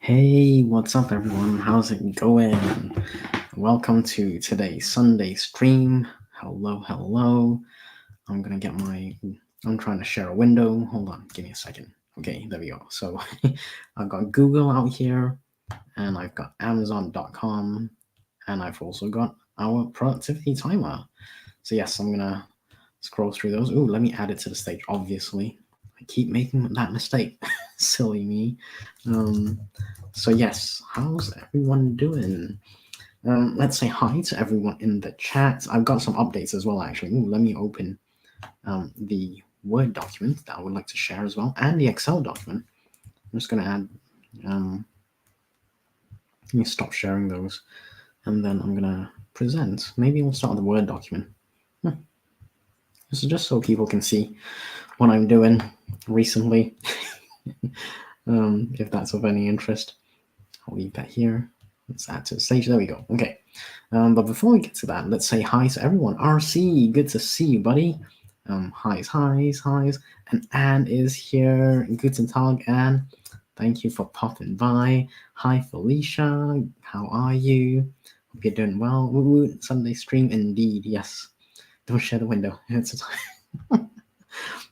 Hey, what's up, everyone? How's it going? Welcome to today's Sunday stream. Hello. I'm gonna get I'm trying to share a window. Hold on, give me a second. Okay, there we go. So I've got Google out here, and I've got Amazon.com, and I've also got our productivity timer. So yes, I'm gonna scroll through those. Ooh, let me add it to the stage. Obviously, I keep making that mistake. Silly me. So yes, how's everyone doing? Let's say hi to everyone in the chat. I've got some updates as well, actually. Ooh, let me open the Word document that I would like to share as well, and the Excel document. I'm just going to add. Let me stop sharing those, and then I'm going to present. Maybe we'll start with the Word document. This is just so people can see what I'm doing recently, if that's of any interest. I'll leave that here. Let's add to the stage. There we go. Okay. But before we get to that, let's say hi to everyone. RC, good to see you, buddy. Highs. And Anne is here. Guten Tag, Anne. Thank you for popping by. Hi, Felicia. How are you? Hope you're doing well. Woo, Sunday stream indeed. Yes. Don't share the window. It's a time.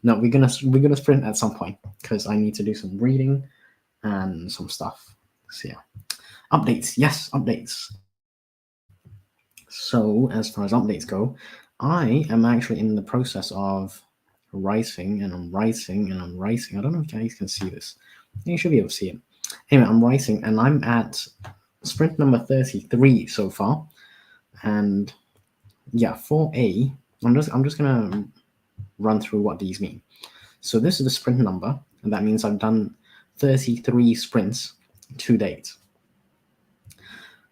No, we're gonna sprint at some point because I need to do some reading and some stuff. So yeah. Updates. Yes, updates. So as far as updates go, I am actually in the process of writing, and I'm writing, and I'm writing. I don't know if you guys can see this. You should be able to see it. Anyway, I'm writing, and I'm at sprint number 33 so far. And yeah, for A, I'm just gonna run through what these mean. So this is the sprint number, and that means I've done 33 sprints to date.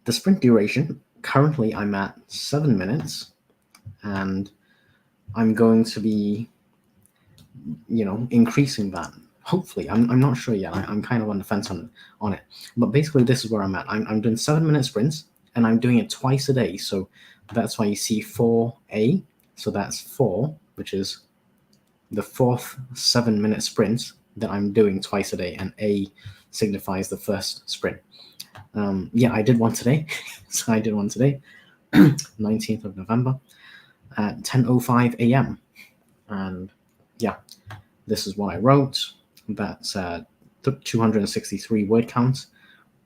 The sprint duration, currently I'm at 7 minutes, and I'm going to be, increasing that. Hopefully, I'm not sure yet. I'm kind of on the fence on it. But basically, this is where I'm at. I'm doing 7-minute sprints, and I'm doing it twice a day. So that's why you see 4A. So that's 4, which is the fourth 7-minute sprint that I'm doing twice a day, and A signifies the first sprint. Yeah, I did one today. So I did one today, 19th of November at 10:05 a.m. And yeah, this is what I wrote. That's 263 word count.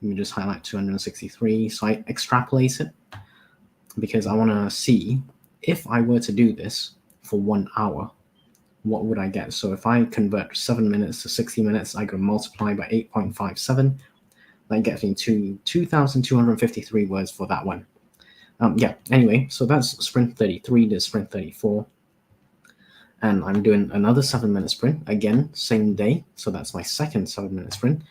Let me just highlight 263. So I extrapolate it because I want to see if I were to do this for 1 hour, what would I get? So if I convert 7 minutes to 60 minutes, I go multiply by 8.57. That gets me to 2,253 words for that one. Yeah, anyway, so that's sprint 33 to sprint 34. And I'm doing another 7-minute sprint, again, same day. So that's my second 7-minute sprint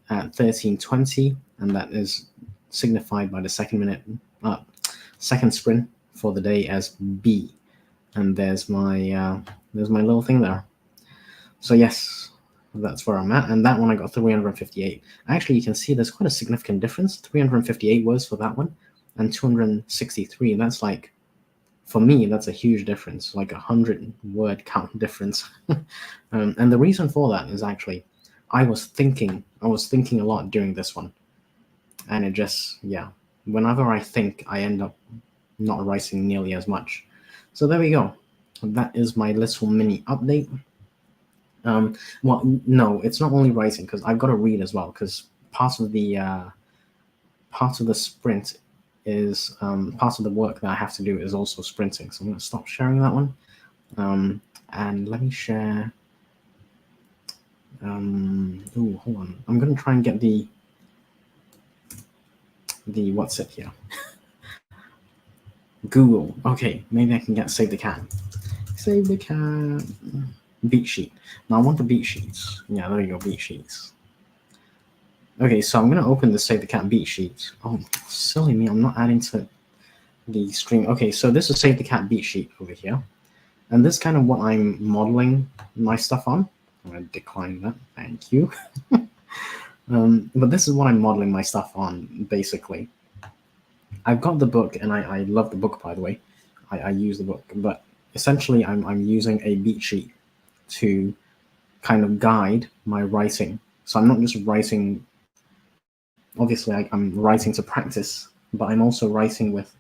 at 13:20, and that is signified by the second sprint for the day as B. And there's my little thing there. So yes, that's where I'm at. And that one I got 358. Actually, you can see there's quite a significant difference. 358 words for that one, and 263. That's like, for me, that's a huge difference, like 100-word count difference. And the reason for that is actually, I was thinking a lot during this one, and it just, yeah, whenever I think, I end up not writing nearly as much. So there we go. That is my little mini update. Well, no, it's not only writing, because I've got to read as well, because part of the sprint is part of the work that I have to do is also sprinting. So I'm going to stop sharing that one. And let me share. Oh, hold on. I'm going to try and get the what's it here? Google. Okay, maybe I can get Save the Cat. Save the Cat. Beat sheet. Now I want the beat sheets. Yeah, there you go, beat sheets. Okay, so I'm going to open the Save the Cat beat sheet. Oh, silly me, I'm not adding to the stream. Okay, so this is Save the Cat beat sheet over here. And this is kind of what I'm modeling my stuff on. I'm going to decline that. Thank you. But this is what I'm modeling my stuff on, basically. I've got the book, and I love the book, by the way. I use the book. But essentially, I'm using a beat sheet to kind of guide my writing. So I'm not just writing obviously I'm writing to practice, but I'm also writing with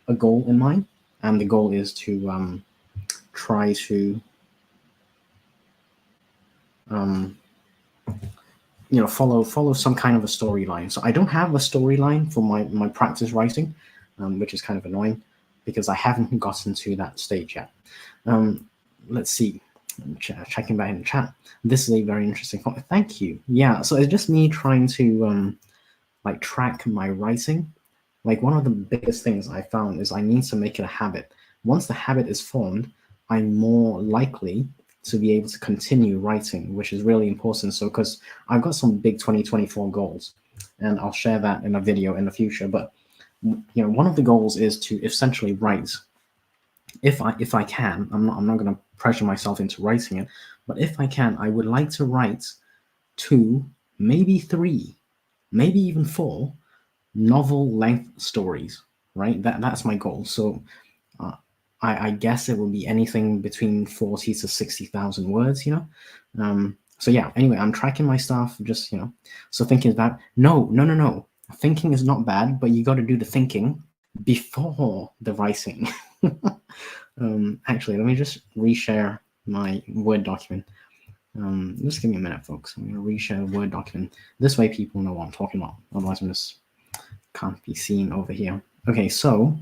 a goal in mind, and the goal is to try to follow some kind of a storyline. So I don't have a storyline for my practice writing, which is kind of annoying because I haven't gotten to that stage yet. Let's see. Checking back in the chat. This is a very interesting point. Thank you. Yeah, so it's just me trying to like track my writing. Like one of the biggest things I found is I need to make it a habit. Once the habit is formed, I'm more likely to be able to continue writing, which is really important. So because I've got some big 2024 goals, and I'll share that in a video in the future. But one of the goals is to essentially write. If I can, I'm not going to pressure myself into writing it, but if I can, I would like to write 2, maybe 3, maybe even 4 novel length stories, right? That's my goal. So I guess it will be anything between 40 to 60,000 words, so yeah, anyway, I'm tracking my stuff, just, so thinking is bad. No. Thinking is not bad, but you got to do the thinking before the writing. Actually, let me just reshare my Word document. Just give me a minute, folks. I'm going to reshare a Word document. This way people know what I'm talking about. Otherwise, I'm just can't be seen over here. Okay, so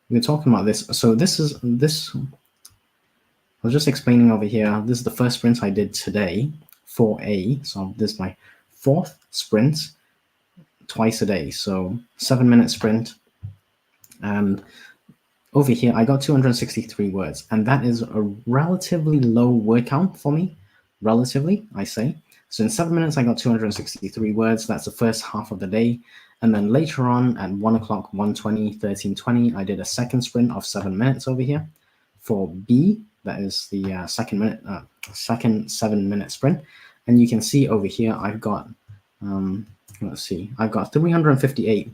we're talking about this. So this. I was just explaining over here. This is the first sprint I did today, 4A. So this is my 4th sprint, twice a day. So 7-minute sprint. And over here, I got 263 words. And that is a relatively low word count for me. Relatively, I say. So in 7 minutes, I got 263 words. That's the first half of the day. And then later on at 1 o'clock, 1:20, 13:20, I did a second sprint of 7 minutes over here. For B, that is the second 7-minute sprint. And you can see over here, I've got, let's see, I've got 358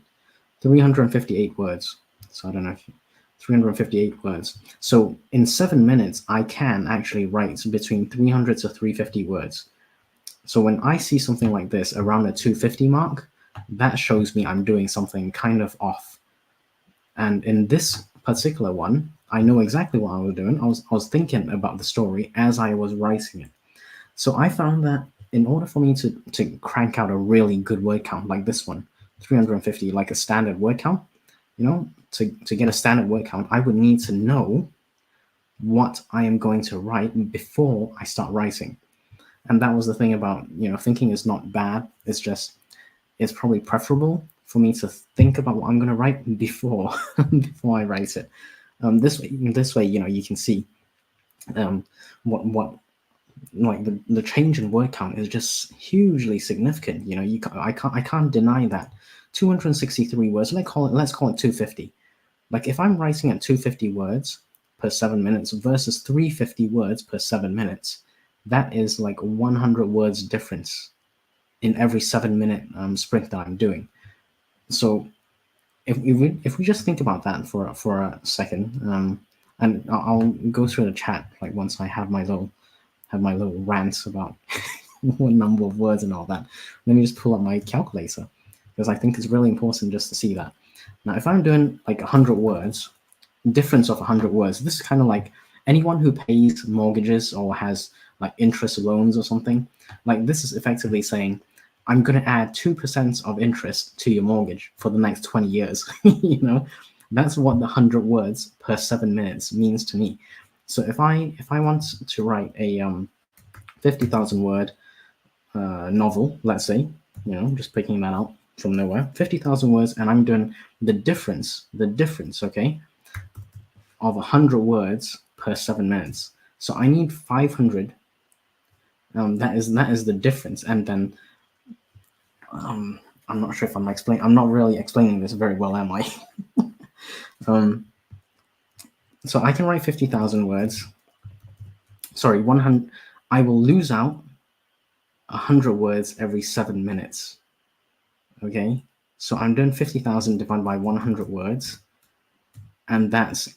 words. So I don't know if 358 words. So in 7 minutes, I can actually write between 300 to 350 words. So when I see something like this around the 250 mark, that shows me I'm doing something kind of off. And in this particular one, I know exactly what I was doing. I was thinking about the story as I was writing it. So I found that in order for me to crank out a really good word count like this one, 350, like a standard word count, to get a standard word count, I would need to know what I am going to write before I start writing. And that was the thing about, thinking is not bad. It's just, it's probably preferable for me to think about what I'm going to write before I write it. This way, you can see what like the change in word count is just hugely significant. I can't deny that. 263 words. Let's call it 250. Like if I'm writing at 250 words per 7 minutes versus 350 words per 7 minutes, that is like 100 words difference in every 7-minute sprint that I'm doing. So if we just think about that for a second, and I'll go through the chat like once I have my little rants about what number of words and all that. Let me just pull up my calculator because I think it's really important just to see that. Now, if I'm doing like 100 words, difference of 100 words, this is kind of like anyone who pays mortgages or has like interest loans or something. Like this is effectively saying, I'm going to add 2% of interest to your mortgage for the next 20 years. That's what the 100 words per 7 minutes means to me. So if I want to write a 50,000 word novel, let's say, just picking that out from nowhere, 50,000 words, and I'm doing the difference, okay, of 100 words per 7 minutes. So I need 500. That is the difference, and then I'm not sure if I'm not really explaining this very well, am I? So I can write 50,000 words. Sorry, 100. I will lose out 100 words every 7 minutes. Okay, so I'm doing 50,000 divided by 100 words, and that's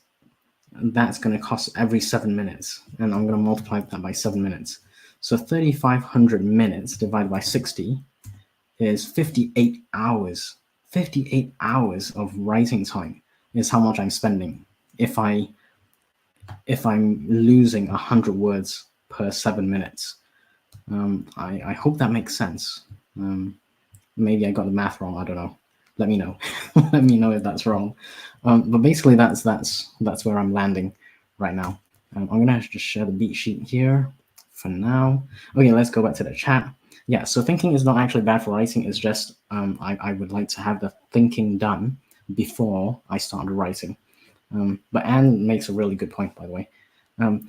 going to cost every 7 minutes, and I'm going to multiply that by 7 minutes. So 3,500 minutes divided by 60 is 58 hours. 58 hours of writing time is how much I'm spending if I'm losing 100 words per 7 minutes. I hope that makes sense. Maybe I got the math wrong. I don't know. Let me know. Let me know if that's wrong. But basically, that's where I'm landing right now. I'm gonna just share the beat sheet here for now. Okay, let's go back to the chat. Yeah, so thinking is not actually bad for writing. It's just I would like to have the thinking done before I start writing. But Anne makes a really good point, by the way.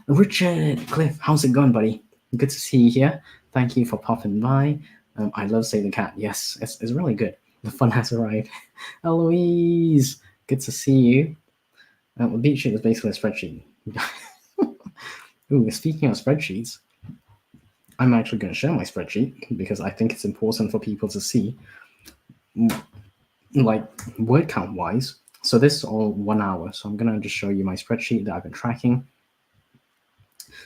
Richard, Cliff, how's it going, buddy? Good to see you here. Thank you for popping by. I love Save the Cat. Yes, it's really good. The fun has arrived. Eloise, good to see you. The beat sheet is basically a spreadsheet. Ooh, speaking of spreadsheets, I'm actually going to share my spreadsheet because I think it's important for people to see, like word count wise. So this is all 1 hour. So I'm going to just show you my spreadsheet that I've been tracking.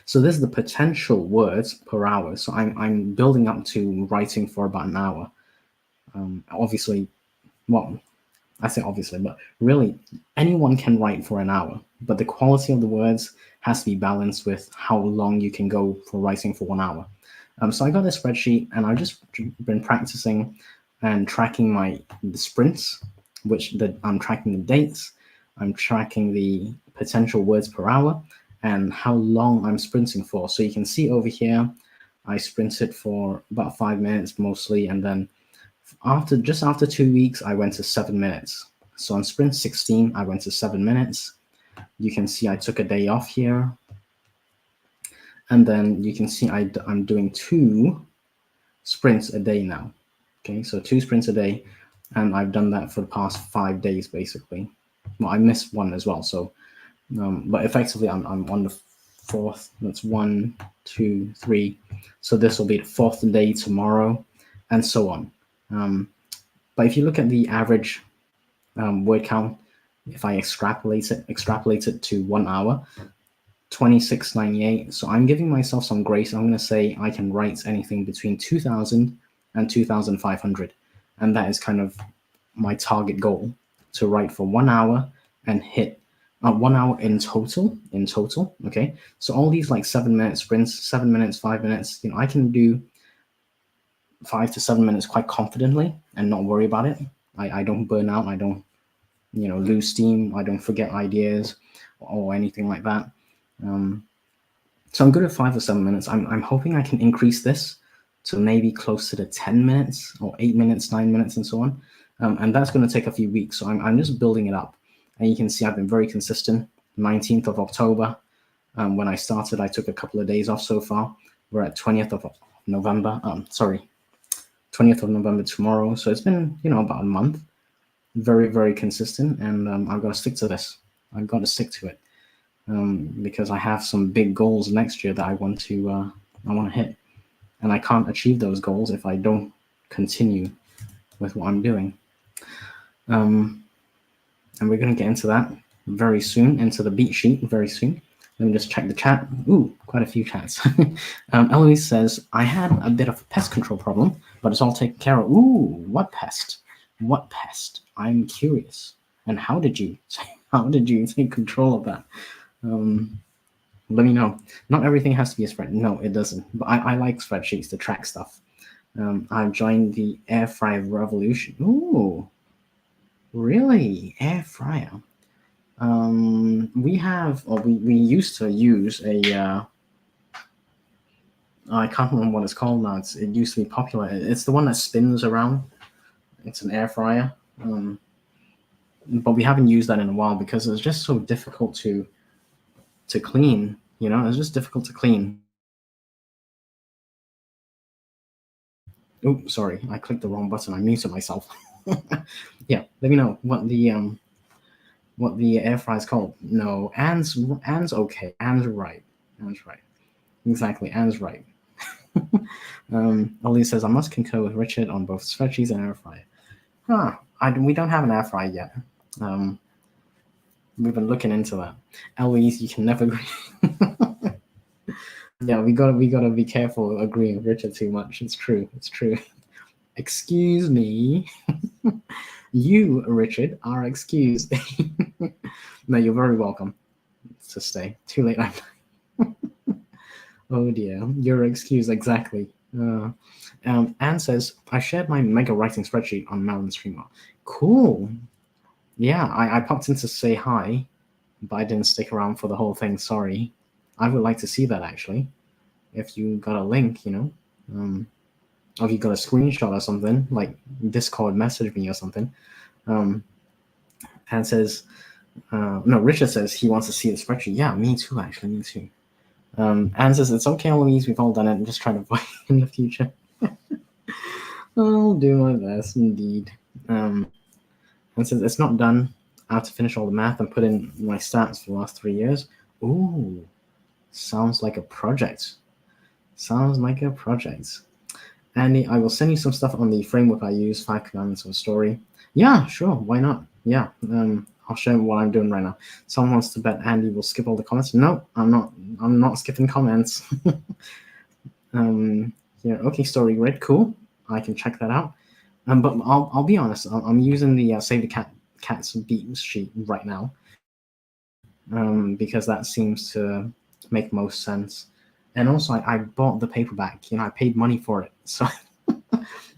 So this is the potential words per hour. So I'm building up to writing for about an hour. Obviously, well, I say obviously, but really anyone can write for an hour, but the quality of the words has to be balanced with how long you can go for writing for 1 hour. So I got this spreadsheet and I've just been practicing and tracking the sprints, I'm tracking the dates, I'm tracking the potential words per hour and how long I'm sprinting for. So you can see over here, I sprinted for about 5 minutes mostly, and then just after 2 weeks, I went to 7 minutes. So on sprint 16, I went to 7 minutes. You can see I took a day off here. And then you can see I'm doing 2 sprints a day now. Okay, so 2 sprints a day. And I've done that for the past 5 days, basically. Well, I missed one as well. So, but effectively, I'm on the 4th. That's 1, 2, 3. So this will be the 4th day tomorrow, and so on. But if you look at the average word count, if I extrapolate it to 1 hour, 2698. So I'm giving myself some grace. I'm going to say I can write anything between 2,000 and 2,500. And that is kind of my target goal, to write for 1 hour and hit 1 hour in total. Okay. So all these like 7 minute sprints, 7 minutes, 5 minutes, I can do 5 to 7 minutes quite confidently and not worry about it. I don't burn out. I don't, lose steam. I don't forget ideas or anything like that. So I'm good at 5 or 7 minutes. I'm hoping I can increase this to maybe closer to 10 minutes or 8 minutes, 9 minutes, and so on. And that's going to take a few weeks. So I'm just building it up. And you can see I've been very consistent. 19th of October, when I started, I took a couple of days off so far. We're at 20th of November. 20th of November tomorrow. So it's been, about a month. Very, very consistent. And I've got to stick to this. I've got to stick to it. Because I have some big goals next year that I want to hit. And I can't achieve those goals if I don't continue with what I'm doing. And we're going to get into that very soon, into the beat sheet very soon. Let me just check the chat. Ooh, quite a few chats. Eloise says, I had a bit of a pest control problem, but it's all taken care of. Ooh, what pest? What pest? I'm curious. And how did you take control of that? Let me know. Not everything has to be a spreadsheet. No, it doesn't. But I like spreadsheets to track stuff. I've joined the air fryer revolution. Ooh, really? Air fryer. We used to use a. I can't remember what it's called now. It used to be popular. It's the one that spins around. It's an air fryer. But we haven't used that in a while because it's just so difficult to clean. It's just difficult to clean. Oh, sorry, I clicked the wrong button. I muted myself. Yeah, let me know what the air fryer is called. No, Anne's okay. Anne's right. Exactly, Anne's right. Ollie says, I must concur with Richard on both spreadsheets and air fryer. We don't have an air fryer yet. We've been looking into that. Eloise, you can never agree. Yeah, we gotta be careful agreeing with Richard too much. It's true. Excuse me. You, Richard, are excused. No, you're very welcome to stay. Too late. Oh dear, you're excused exactly. Anne says, I shared my mega writing spreadsheet on Melon Streamer. Cool. Yeah, I popped in to say hi, but I didn't stick around for the whole thing. Sorry. I would like to see that actually. If you got a link, or if you got a screenshot or something, like Discord message me or something. Anne says, no, Richard says he wants to see the spreadsheet. Yeah, me too, actually, me too. Anne says, it's okay, Louise, we've all done it. I'm just trying to avoid in the future. I'll do my best, indeed. And says, it's not done. I have to finish all the math and put in my stats for the last 3 years. Ooh, sounds like a project. Sounds like a project. Andy, I will send you some stuff on the framework I use, 5 commandments of a story. Yeah, sure, why not? Yeah, I'll show you what I'm doing right now. Someone wants to bet Andy will skip all the comments. No, I'm not skipping comments. Yeah, okay, story grid, cool. I can check that out. But I'll be honest. I'm using the Save the Cat's beat sheet right now, because that seems to make most sense. And also, I bought the paperback. I paid money for it, so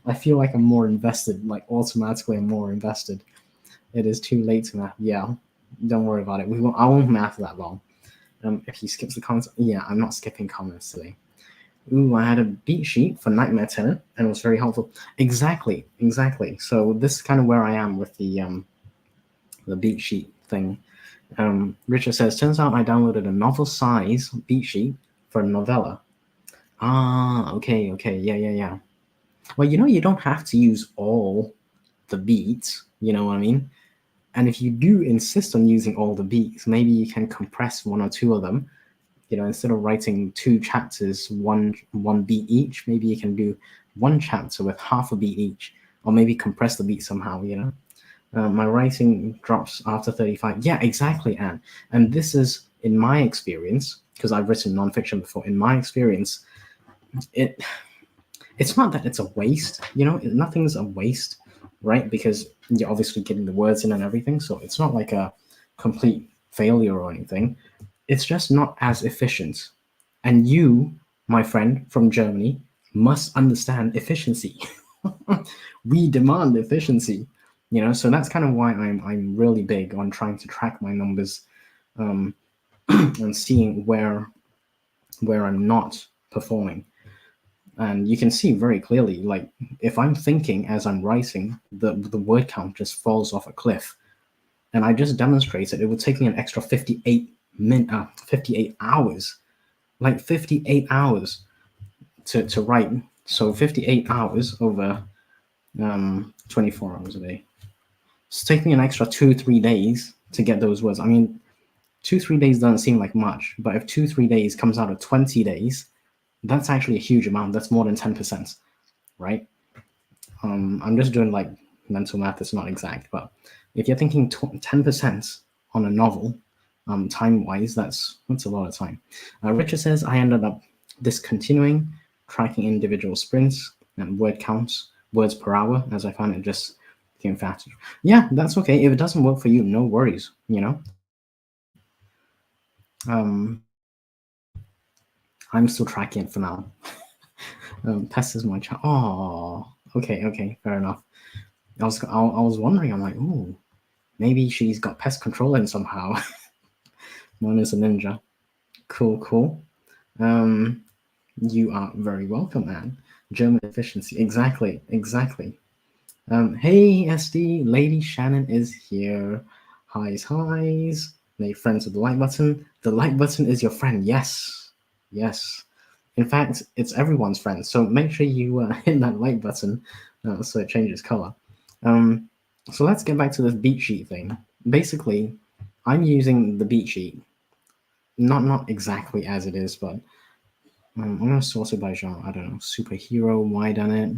I feel like I'm more invested. Like automatically, I'm more invested. It is too late to math. Yeah, don't worry about it. I won't math that long. If he skips the comments, yeah, I'm not skipping comments today. Ooh, I had a beat sheet for Nightmare Tenant, and it was very helpful. Exactly. So this is kind of where I am with the beat sheet thing. Richard says, turns out I downloaded a novel size beat sheet for a novella. Ah, okay, yeah. Well, you don't have to use all the beats, you know what I mean? And if you do insist on using all the beats, maybe you can compress one or two of them. Instead of writing 2 chapters, one beat each, maybe you can do 1 chapter with half a beat each, or maybe compress the beat somehow. My writing drops after 35. Yeah, exactly, Anne. And this is, in my experience, because I've written nonfiction before. In my experience, it's not that it's a waste. Nothing's a waste, right? Because you're obviously getting the words in and everything, so it's not like a complete failure or anything. It's just not as efficient. And you, my friend from Germany, must understand efficiency. We demand efficiency. So that's kind of why I'm really big on trying to track my numbers, and seeing where I'm not performing. And you can see very clearly, like if I'm thinking as I'm writing, the word count just falls off a cliff. And I just demonstrated it would take me an extra 58 hours, like 58 hours to write. So 58 hours over 24 hours a day. It's taking me an extra 2-3 days to get those words. I mean, 2-3 days doesn't seem like much, but if 2-3 days comes out of 20 days, that's actually a huge amount. That's more than 10%, right? I'm just doing like mental math. It's not exact, but if you're thinking 10% on a novel, time-wise, that's a lot of time. Richard says, I ended up discontinuing tracking individual sprints and word counts, words per hour, as I found it just became faster. Yeah, that's okay. If it doesn't work for you, no worries, I'm still tracking it for now. Pest is my child. Oh, okay, fair enough. I was wondering. I'm like, ooh, maybe she's got pest control in somehow. Mine is a ninja. Cool. You are very welcome, Anne. German efficiency. Exactly. Hey, SD, Lady Shannon is here. Highs. Make friends with the like button. The like button is your friend. Yes. In fact, it's everyone's friend. So make sure you hit that like button so it changes color. So let's get back to this beat sheet thing. Basically, I'm using the beat sheet, not exactly as it is, but I'm going to sort it by genre. I don't know, superhero, why done it?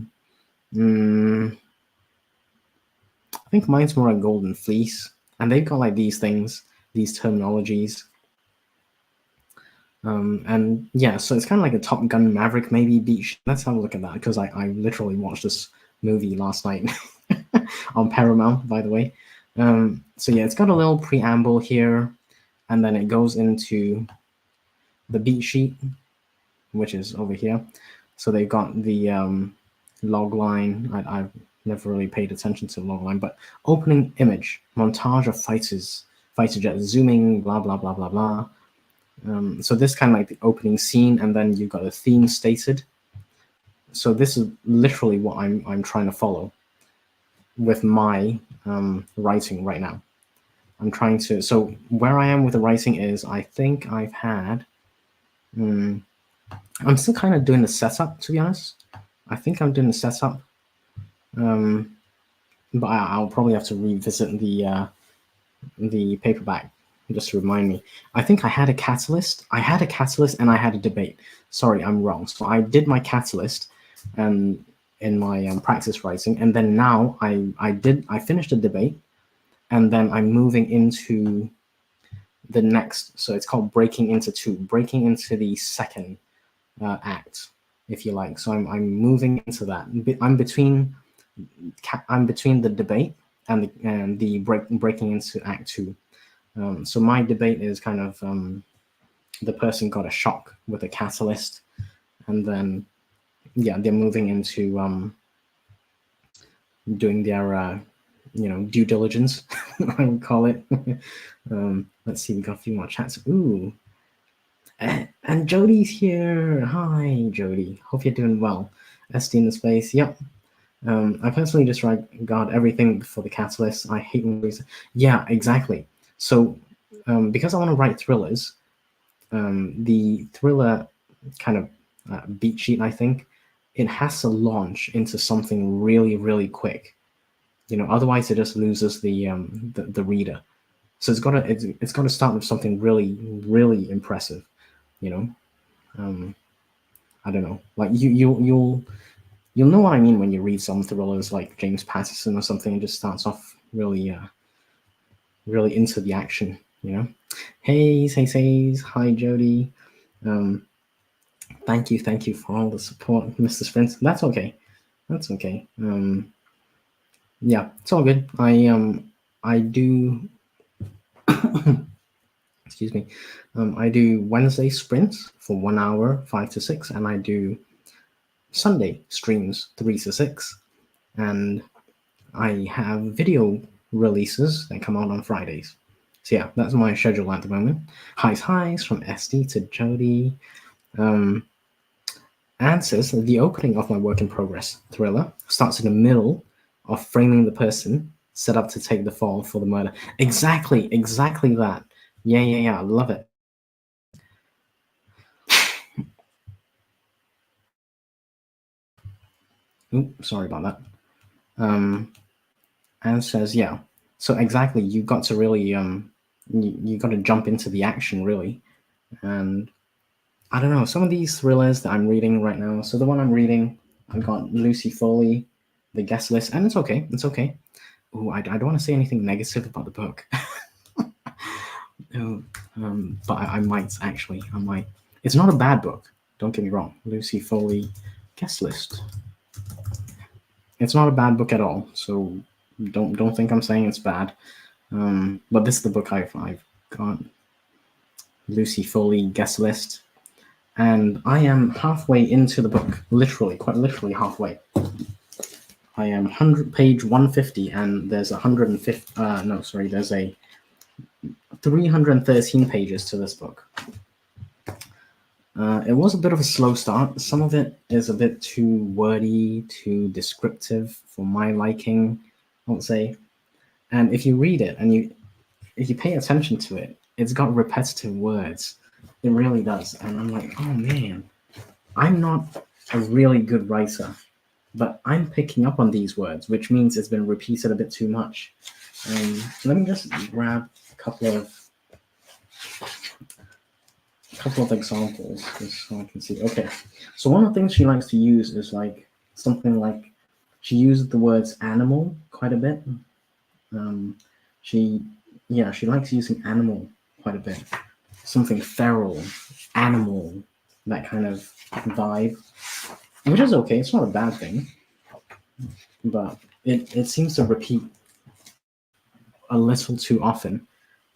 I think mine's more a golden fleece, and they've got like these things, these terminologies. And yeah, so it's kind of like a Top Gun Maverick maybe beat sheet. Let's have a look at that, because I literally watched this movie last night on Paramount, by the way. So yeah, it's got a little preamble here, and then it goes into the beat sheet, which is over here. So they've got the log line. I've never really paid attention to the log line, but opening image, montage of fighter jets zooming, blah blah blah blah blah. So this kind of like the opening scene, and then you've got the theme stated. So this is literally what I'm trying to follow with my writing right now. I'm trying to. So where I am with the writing is, I think I've had. I'm still kind of doing the setup, to be honest. I think I'm doing the setup, but I'll probably have to revisit the paperback just to remind me. I think I had a catalyst. I had a catalyst and I had a debate. Sorry, I'm wrong. So I did my catalyst, in my practice writing, and then now I finished the debate, and then I'm moving into the next. So it's called breaking into the second act, if you like. So I'm moving into that. I'm between the debate and the breaking into act 2. So my debate is kind of the person got a shock with a catalyst, and then they're moving into doing their due diligence, I would call it. Let's see, we got a few more chats. Ooh. And Jody's here. Hi, Jody. Hope you're doing well. ST in the space. Yep. I personally disregard everything before the catalyst. I hate movies. Yeah, exactly. So, because I want to write thrillers, the thriller kind of beat sheet, I think, it has to launch into something really, really quick. Otherwise it just loses the reader. So it's got to start with something really, really impressive. I don't know. Like you'll know what I mean when you read some thrillers like James Patterson or something. It just starts off really, really into the action. Hey, hi Jody. Thank you for all the support, Mr. Sprint. That's okay. Yeah, it's all good. I do. Excuse me. I do Wednesday sprints for 1 hour, 5 to 6, and I do Sunday streams 3 to 6, and I have video releases that come out on Fridays. So yeah, that's my schedule at the moment. Highs from SD to Jody. Answers the opening of my work in progress thriller starts in the middle of framing the person set up to take the fall for the murder. Exactly that. Yeah, I love it. Oops, sorry about that. And says, yeah. So exactly, you got to really you got to jump into the action really. And I don't know, some of these thrillers that I'm reading right now. So the one I'm reading, I've got Lucy Foley, The Guest List, and it's okay. Oh, I don't want to say anything negative about the book. But I might actually. It's not a bad book. Don't get me wrong. Lucy Foley, Guest List. It's not a bad book at all. So don't think I'm saying it's bad. But this is the book I've got. Lucy Foley, Guest List. And I am halfway into the book. Quite literally halfway. I am page 150, and there's 150. There's a 313 pages to this book. It was a bit of a slow start. Some of it is a bit too wordy, too descriptive for my liking, I would say. And if you read it and if you pay attention to it, it's got repetitive words. It really does. And I'm like, oh man, I'm not a really good writer, but I'm picking up on these words, which means it's been repeated a bit too much. Let me just grab a couple of examples so I can see. Okay, so one of the things she likes to use is like something like, she uses the words animal quite a bit. She likes using animal quite a bit. Something feral, animal, that kind of vibe, which is okay. It's not a bad thing. but it seems to repeat a little too often,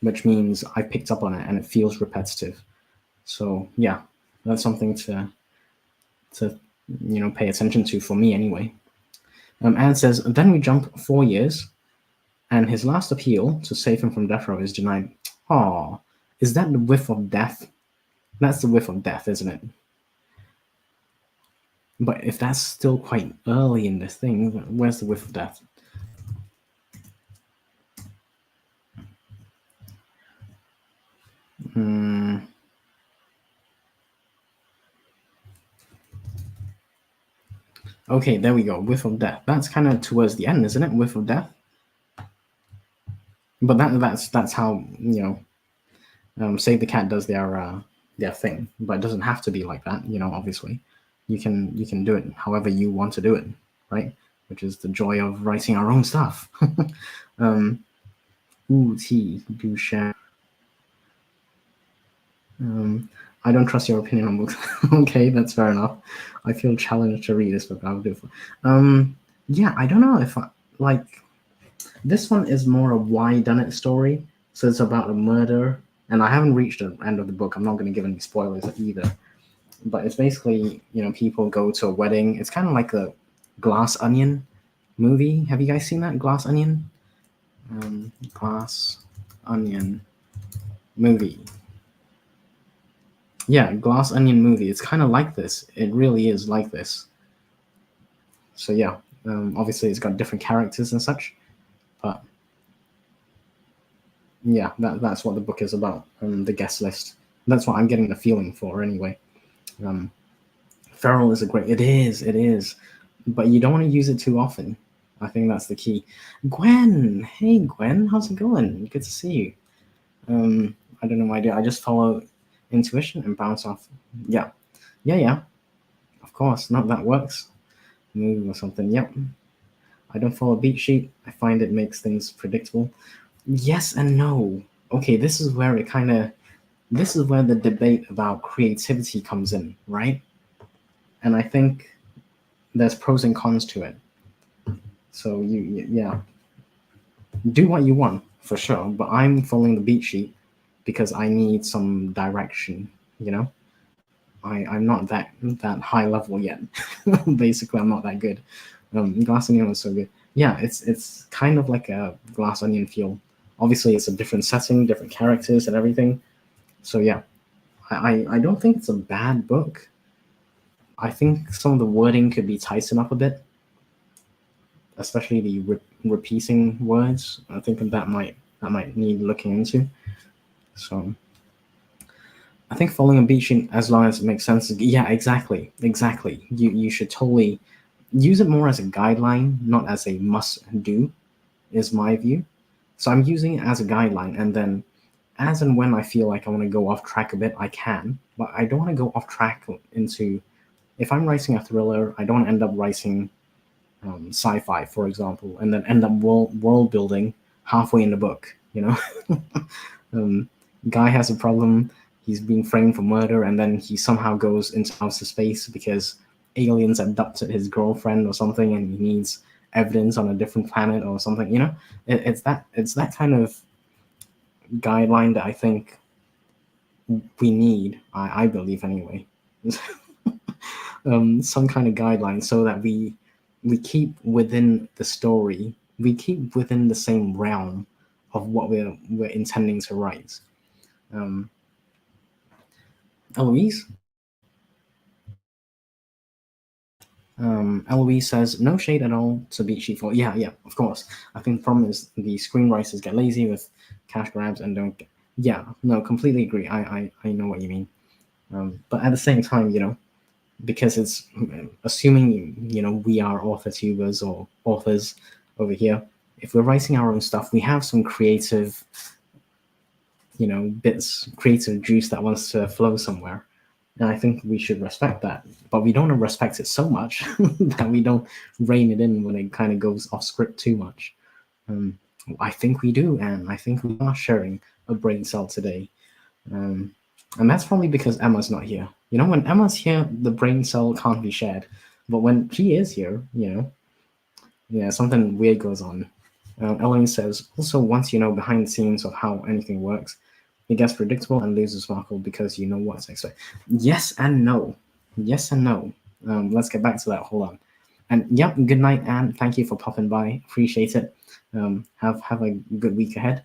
which means I picked up on it and it feels repetitive. So yeah, that's something to pay attention to for me anyway. Anne says, then we jump 4 years, and his last appeal to save him from death row is denied. Oh, is that the whiff of death? That's the whiff of death, isn't it? But if that's still quite early in this thing, where's the whiff of death? Okay, there we go. Whiff of death. That's kind of towards the end, isn't it? Whiff of death. But that's how Save the Cat does their thing. But it doesn't have to be like that. Obviously, you can do it however you want to do it, right? Which is the joy of writing our own stuff. T do share. I don't trust your opinion on books. Okay, that's fair enough. I feel challenged to read this book. I'll do it. Yeah, I don't know if like this one is more a why done it story. So it's about a murder, and I haven't reached the end of the book. I'm not going to give any spoilers either. But it's basically people go to a wedding. It's kind of like a Glass Onion movie. Have you guys seen that Glass Onion? Glass Onion movie. Yeah, Glass Onion movie. It's kind of like this. It really is like this. So yeah, obviously it's got different characters and such, but yeah, that's what the book is about. The guest list. That's what I'm getting the feeling for anyway. Feral is a great. It is, but you don't want to use it too often. I think that's the key. Gwen, hey Gwen, how's it going? Good to see you. I don't know my idea. I just follow intuition and bounce off. Yeah. Of course, not that works. Move or something. Yep. I don't follow a beat sheet. I find it makes things predictable. Yes and no. Okay, this is where the debate about creativity comes in, right? And I think there's pros and cons to it. So yeah, do what you want for sure. But I'm following the beat sheet because I need some direction. I'm not that high level yet. Basically, I'm not that good. Glass Onion was so good. Yeah, it's kind of like a Glass Onion feel. Obviously, it's a different setting, different characters, and everything. So yeah, I don't think it's a bad book. I think some of the wording could be tightened up a bit, especially the repeating words. I think that might need looking into. So I think following a beat sheet, as long as it makes sense. Yeah, exactly. You should totally use it more as a guideline, not as a must do, is my view. So I'm using it as a guideline, and then as and when I feel like I want to go off track a bit, I can. But I don't want to go off track into. If I'm writing a thriller, I don't end up writing sci-fi, for example, and then end up world building halfway in the book. Guy has a problem. He's being framed for murder, and then he somehow goes into outer space because aliens abducted his girlfriend or something, and he needs evidence on a different planet or something. It's that kind of guideline that I think we need. I believe anyway. Some kind of guideline so that we keep within the story. We keep within the same realm of what we're intending to write. Eloise? Eloise says, no shade at all to Beat Sheet 4. Yeah, of course. I think the problem is the screenwriters get lazy with cash grabs and don't get... Yeah, no, completely agree. I know what you mean. But at the same time, because it's assuming, we are author tubers or authors over here, if we're writing our own stuff, we have some creative, bits, creative juice that wants to flow somewhere. And I think we should respect that. But we don't want to respect it so much that we don't rein it in when it kind of goes off script too much. I think we do, and I think we are sharing a brain cell today. And that's probably because Emma's not here. When Emma's here, the brain cell can't be shared. But when she is here, Yeah, something weird goes on. Ellen says, also, once you know behind the scenes of how anything works, it gets predictable and loses sparkle because you know what's expected. Yes and no. Yes and no. Let's get back to that. Hold on. And yep, good night, and thank you for popping by. Appreciate it. Have a good week ahead.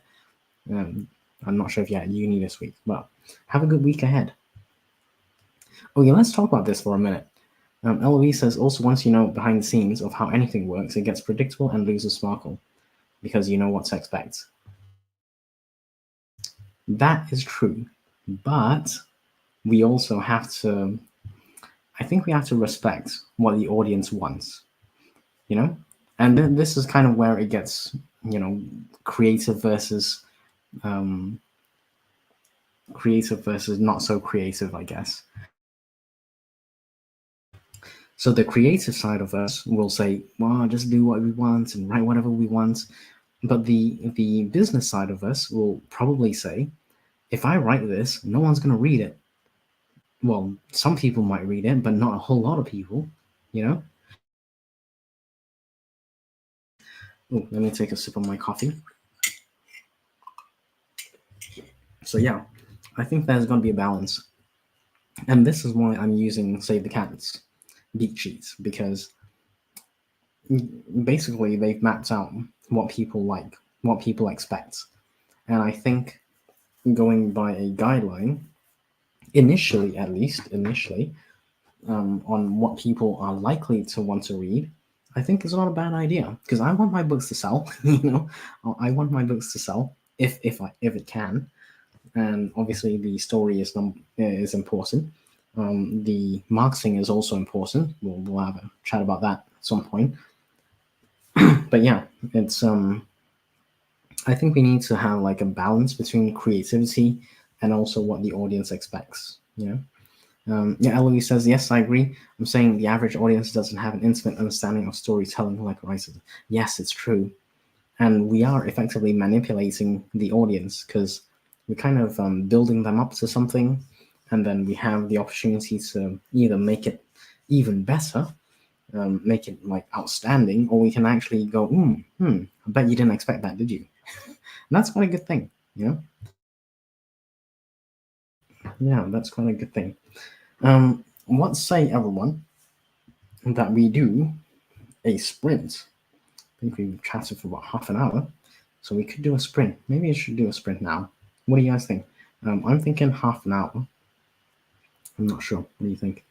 Um, I'm not sure if you're at uni this week, but have a good week ahead. Okay, let's talk about this for a minute. Eloise says, also, once you know behind the scenes of how anything works, it gets predictable and loses sparkle because you know what to expect. That is true, but we also have to, I think we have to respect what the audience wants, you know? And this is kind of where it gets, creative versus um, creative versus not so creative, I guess. So the creative side of us will say, well, just do what we want and write whatever we want. But the business side of us will probably say, if I write this, no one's going to read it. Well, some people might read it, but not a whole lot of people, you know? Oh, let me take a sip of my coffee. So yeah, I think there's going to be a balance. And this is why I'm using Save the Cats beat sheets, because basically they've mapped out what people like, what people expect. And I think going by a guideline, initially at least, on what people are likely to want to read, I think is not a bad idea, because I want my books to sell. I want my books to sell if it can, and obviously the story is important. The marketing is also important. We'll have a chat about that at some point. But yeah, it's I think we need to have like a balance between creativity and also what the audience expects. Yeah, Eloise says, yes, I agree. I'm saying the average audience doesn't have an intimate understanding of storytelling like writers. Yes, it's true. And we are effectively manipulating the audience because we're kind of building them up to something. And then we have the opportunity to either make it even better, make it like outstanding, or we can actually go, I bet you didn't expect that, did you? And that's quite a good thing, you know? Yeah, that's quite a good thing. Let's say, everyone, that we do a sprint. I think we've chatted for about half an hour, so we could do a sprint. Maybe I should do a sprint now. What do you guys think? I'm thinking half an hour. I'm not sure. What do you think?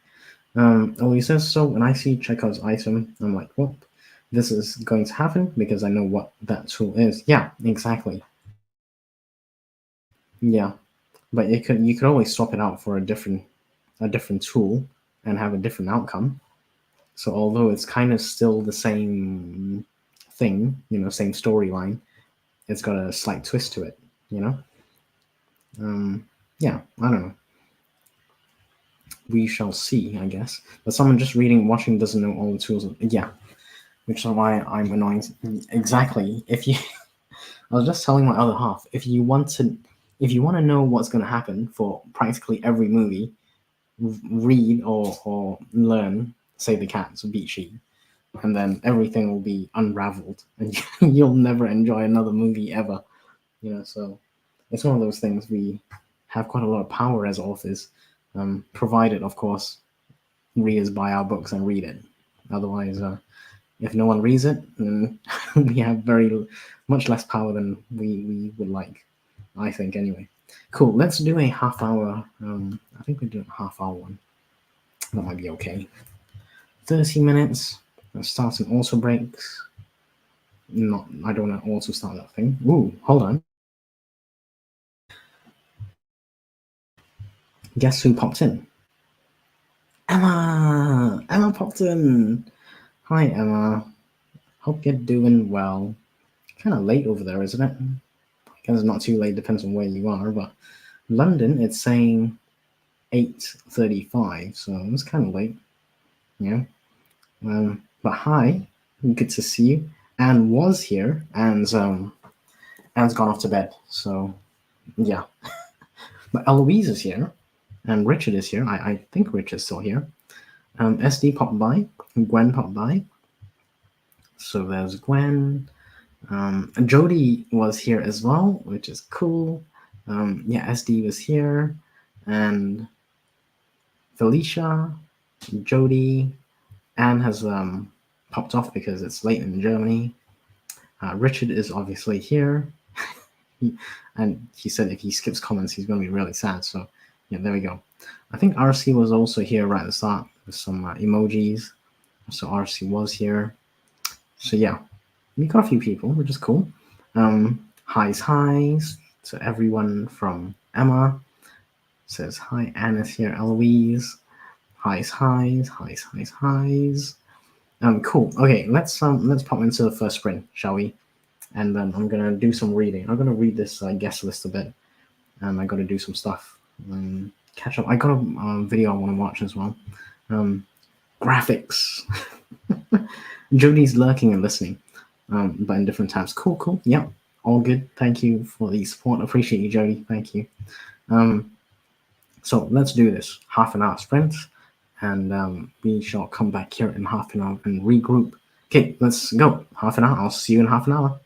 Oh, he says so. When I see Chekhov's item, I'm like, well, this is going to happen because I know what that tool is. Yeah, exactly. Yeah, but you could always swap it out for a different tool and have a different outcome. So although it's kind of still the same thing, same storyline, it's got a slight twist to it, you know? Yeah, I don't know. We shall see, I guess. But someone just reading, watching doesn't know all the tools. Yeah, which is why I'm annoying. Exactly. If you, I was just telling my other half, if you want to know what's going to happen for practically every movie, read or learn Save the Cats or Beat Sheet, and then everything will be unraveled, and you'll never enjoy another movie ever. So it's one of those things. We have quite a lot of power as authors, provided, of course, readers buy our books and read it. Otherwise, if no one reads it, then we have very much less power than we would like. I think anyway. Cool. Let's do a half hour. I think we're doing a half hour one. That might be okay. 30 minutes. Let's start some auto breaks. Not. I don't want to auto start that thing. Ooh, hold on. Guess who popped in? Emma. Emma popped in. Hi, Emma. Hope you're doing well. Kind of late over there, isn't it? I guess it's not too late. Depends on where you are, but London, it's saying 8:35, so it's kind of late. Yeah. But hi, good to see you. Anne was here, and Anne's gone off to bed. So yeah. But Eloise is here, and Richard is here. I think Richard's still here. SD popped by, Gwen popped by, So there's Gwen. Jody was here as well, which is cool. Yeah, SD was here, and Felicia, Jody, Anne has popped off because it's late in Germany. Richard is obviously here, and he said if he skips comments, he's going to be really sad. So, yeah, there we go. I think RC was also here right at the start with some emojis. So RC was here. So yeah, we got a few people, which is cool. Highs to everyone from Emma. Says hi, Anna's here. Eloise. Highs. Cool. Okay, let's pop into the first sprint, shall we? And then I'm gonna do some reading. I'm gonna read this guest list a bit, and I gotta do some stuff. Catch up. I got a video I want to watch as well. Graphics. Jody's lurking and listening, but in different tabs. Cool. Yep, all good. Thank you for the support. Appreciate you, Jody. Thank you. So let's do this. Half an hour sprint, and we shall come back here in half an hour and regroup. Okay, let's go. Half an hour. I'll see you in half an hour.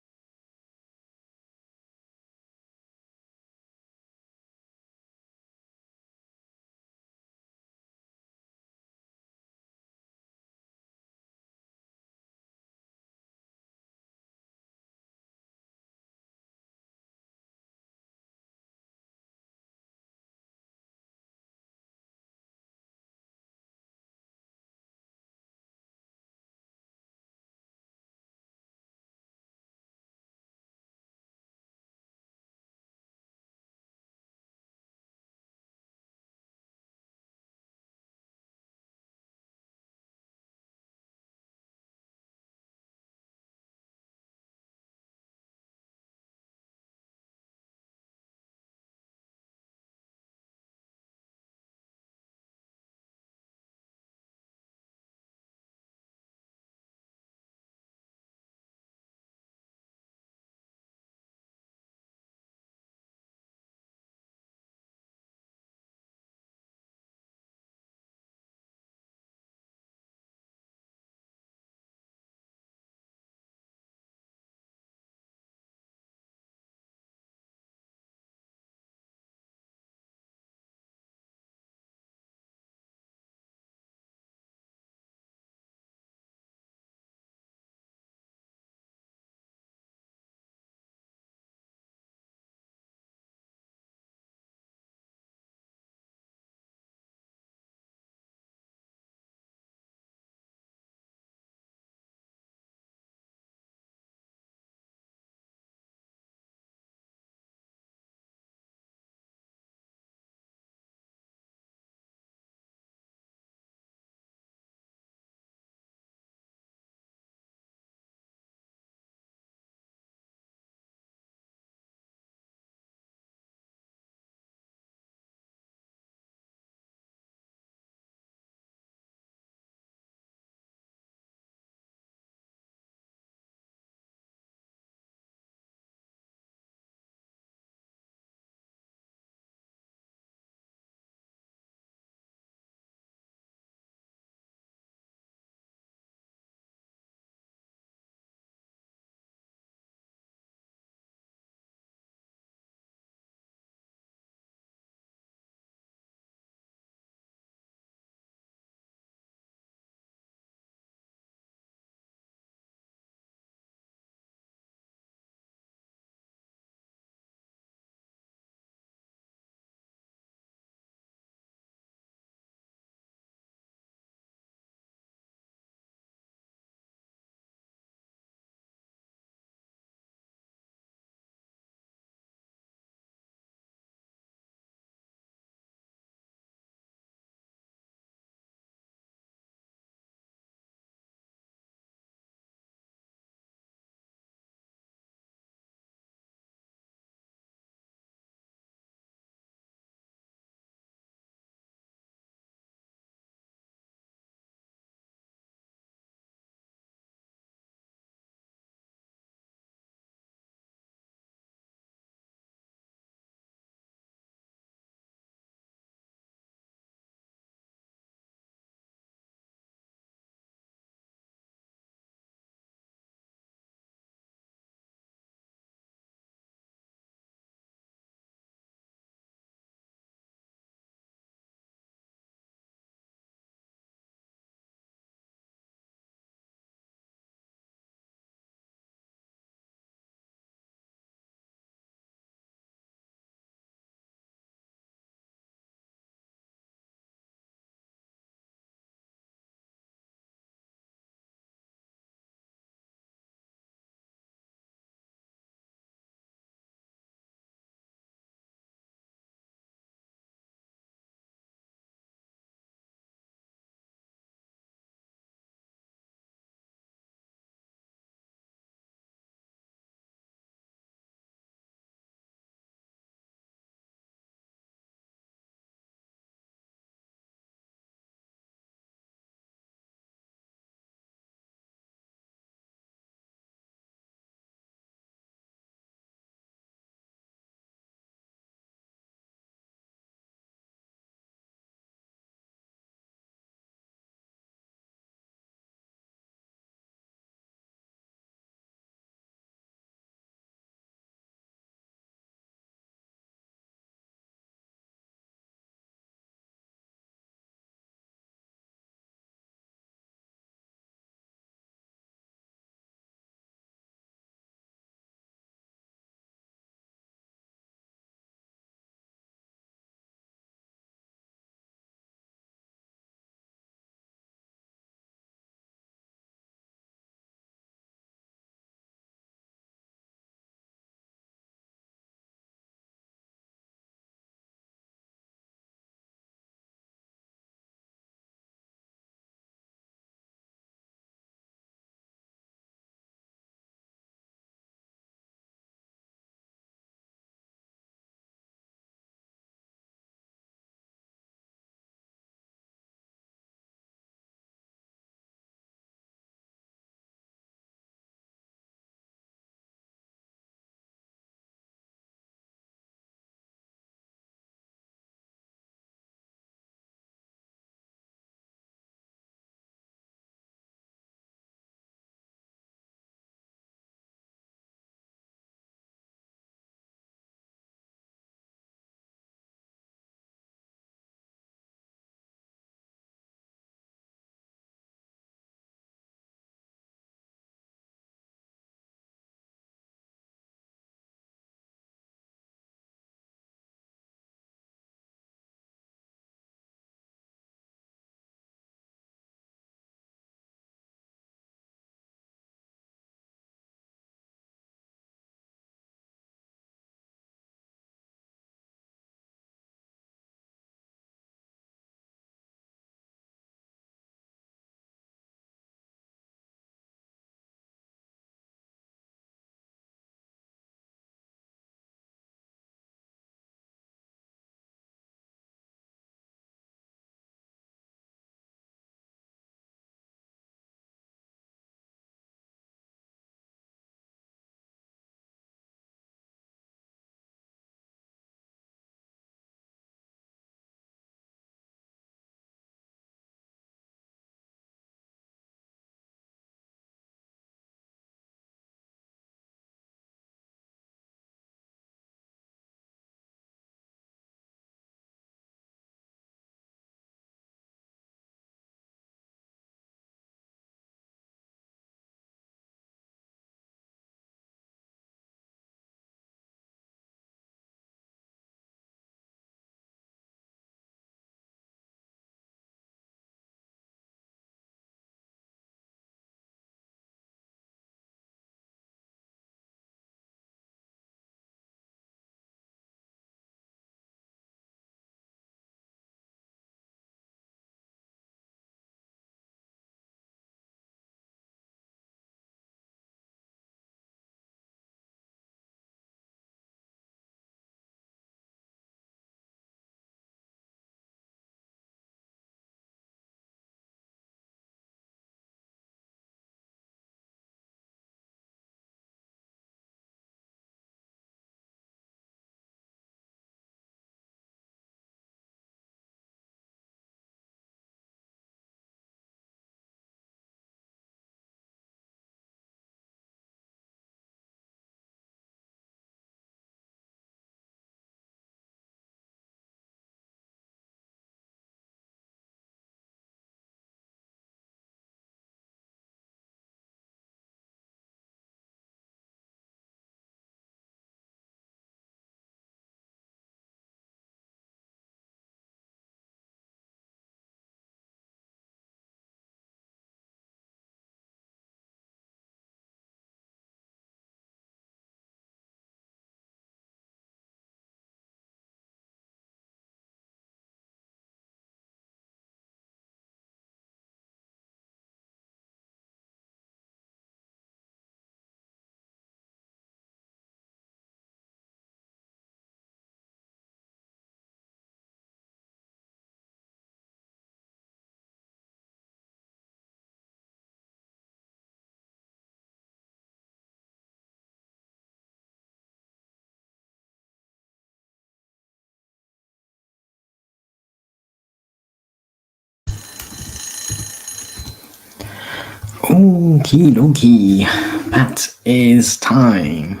Okie dokie. That is time.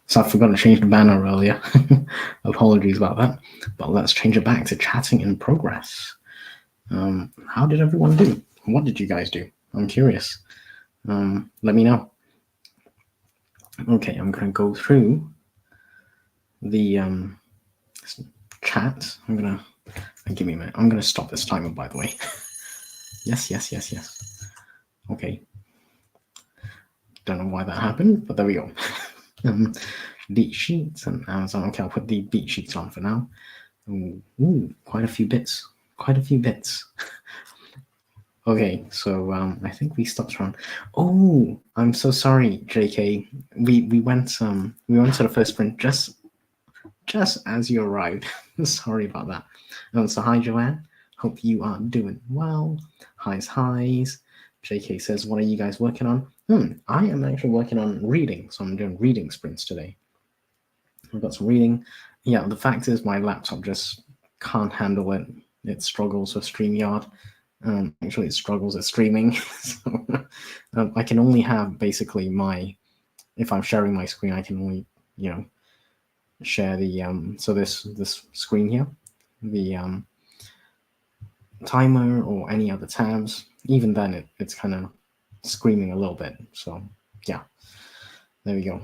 So I forgot to change the banner earlier. Apologies about that. But let's change it back to chatting in progress. How did everyone do? What did you guys do? I'm curious. Let me know. Okay, I'm gonna go through the chat. Give me a minute. I'm gonna stop this timer, by the way. Yes. Okay. Don't know why that happened, but there we go. Beat sheets and Amazon. Okay, I'll put the beat sheets on for now. Ooh, quite a few bits. Okay, so I think we stopped around. Oh, I'm so sorry, JK. We went to the first sprint just as you arrived. Sorry about that. So hi Joanne. Hope you are doing well. Highs. JK says, what are you guys working on? I am actually working on reading, so I'm doing reading sprints today. I've got some reading. Yeah, the fact is my laptop just can't handle it. It struggles with StreamYard. Actually, it struggles at streaming. So I can only have basically if I'm sharing my screen, I can only, share the, so this screen here, the timer or any other tabs. Even then, it's kind of screaming a little bit. So yeah, there we go.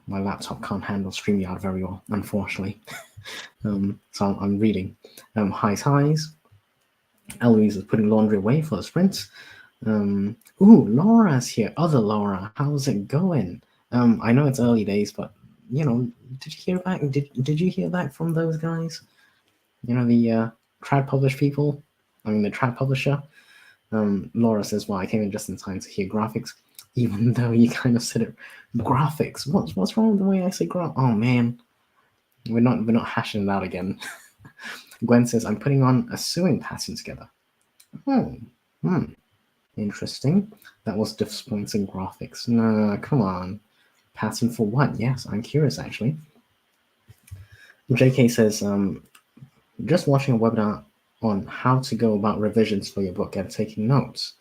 My laptop can't handle StreamYard very well, unfortunately. So I'm reading. Highs. Eloise is putting laundry away for the sprint. Ooh, Laura's here. Other Laura, how's it going? I know it's early days, but did you hear back? Did you hear back from those guys? The trad publish people. I mean, the trad publisher. Laura says, "Well, I came in just in time to hear graphics, even though you kind of said it. Graphics. What's wrong with the way I say graph? Oh man, we're not hashing it out again." Gwen says, "I'm putting on a sewing pattern together." Interesting. That was disappointing graphics. No, come on. Pattern for what? Yes, I'm curious actually. JK says, just watching a webinar on how to go about revisions for your book and taking notes.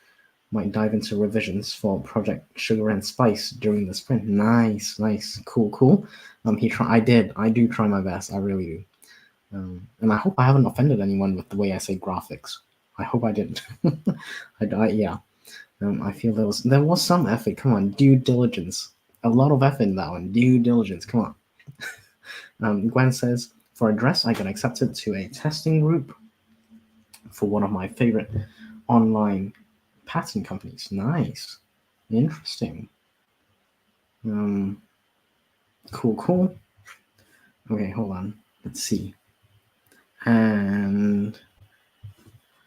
Might dive into revisions for Project Sugar and Spice during the sprint. Nice. Cool. I do try my best. I really do. And I hope I haven't offended anyone with the way I say graphics. I hope I didn't. Yeah. I feel there was some effort. Come on, due diligence. A lot of effort in that one. Due diligence. Come on. Gwen says, for a dress, I got accepted to a testing group for one of my favorite online pattern companies. Nice. Interesting. Cool. Okay, hold on. Let's see. And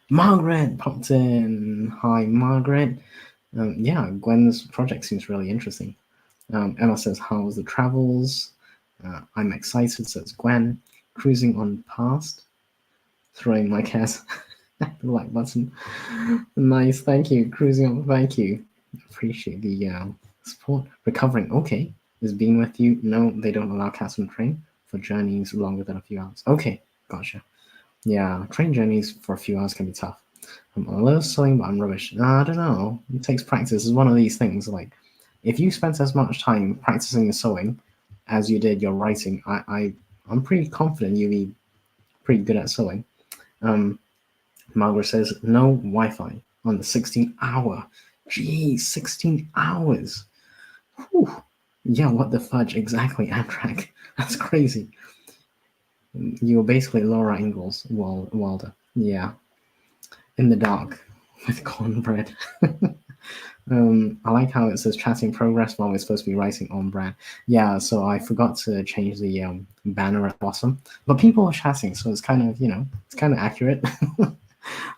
Margaret popped in. Hi, Margaret. Yeah, Gwen's project seems really interesting. Emma says, how's the travels? I'm excited, says Gwen. Cruising on past. Throwing my cat at the like button. Nice, thank you. Cruising on, thank you. Appreciate the support. Recovering, okay. Is being with you? No, they don't allow cats on train for journeys longer than a few hours. Okay, gotcha. Yeah, train journeys for a few hours can be tough. I'm a little sewing, but I'm rubbish. I don't know. It takes practice. It's one of these things. Like, if you spent as much time practicing your sewing as you did your writing, I'm pretty confident you'll be pretty good at sewing. Margaret says no Wi-Fi on the 16-hour. Geez, 16 hours. Whew. Yeah, what the fudge? Exactly, Amtrak. That's crazy. You were basically Laura Ingalls Wilder. Yeah. In the dark with cornbread. I like how it says chatting progress while we're supposed to be writing on brand. Yeah, so I forgot to change the banner at the bottom. But people are chatting, so it's kind of, it's kind of accurate.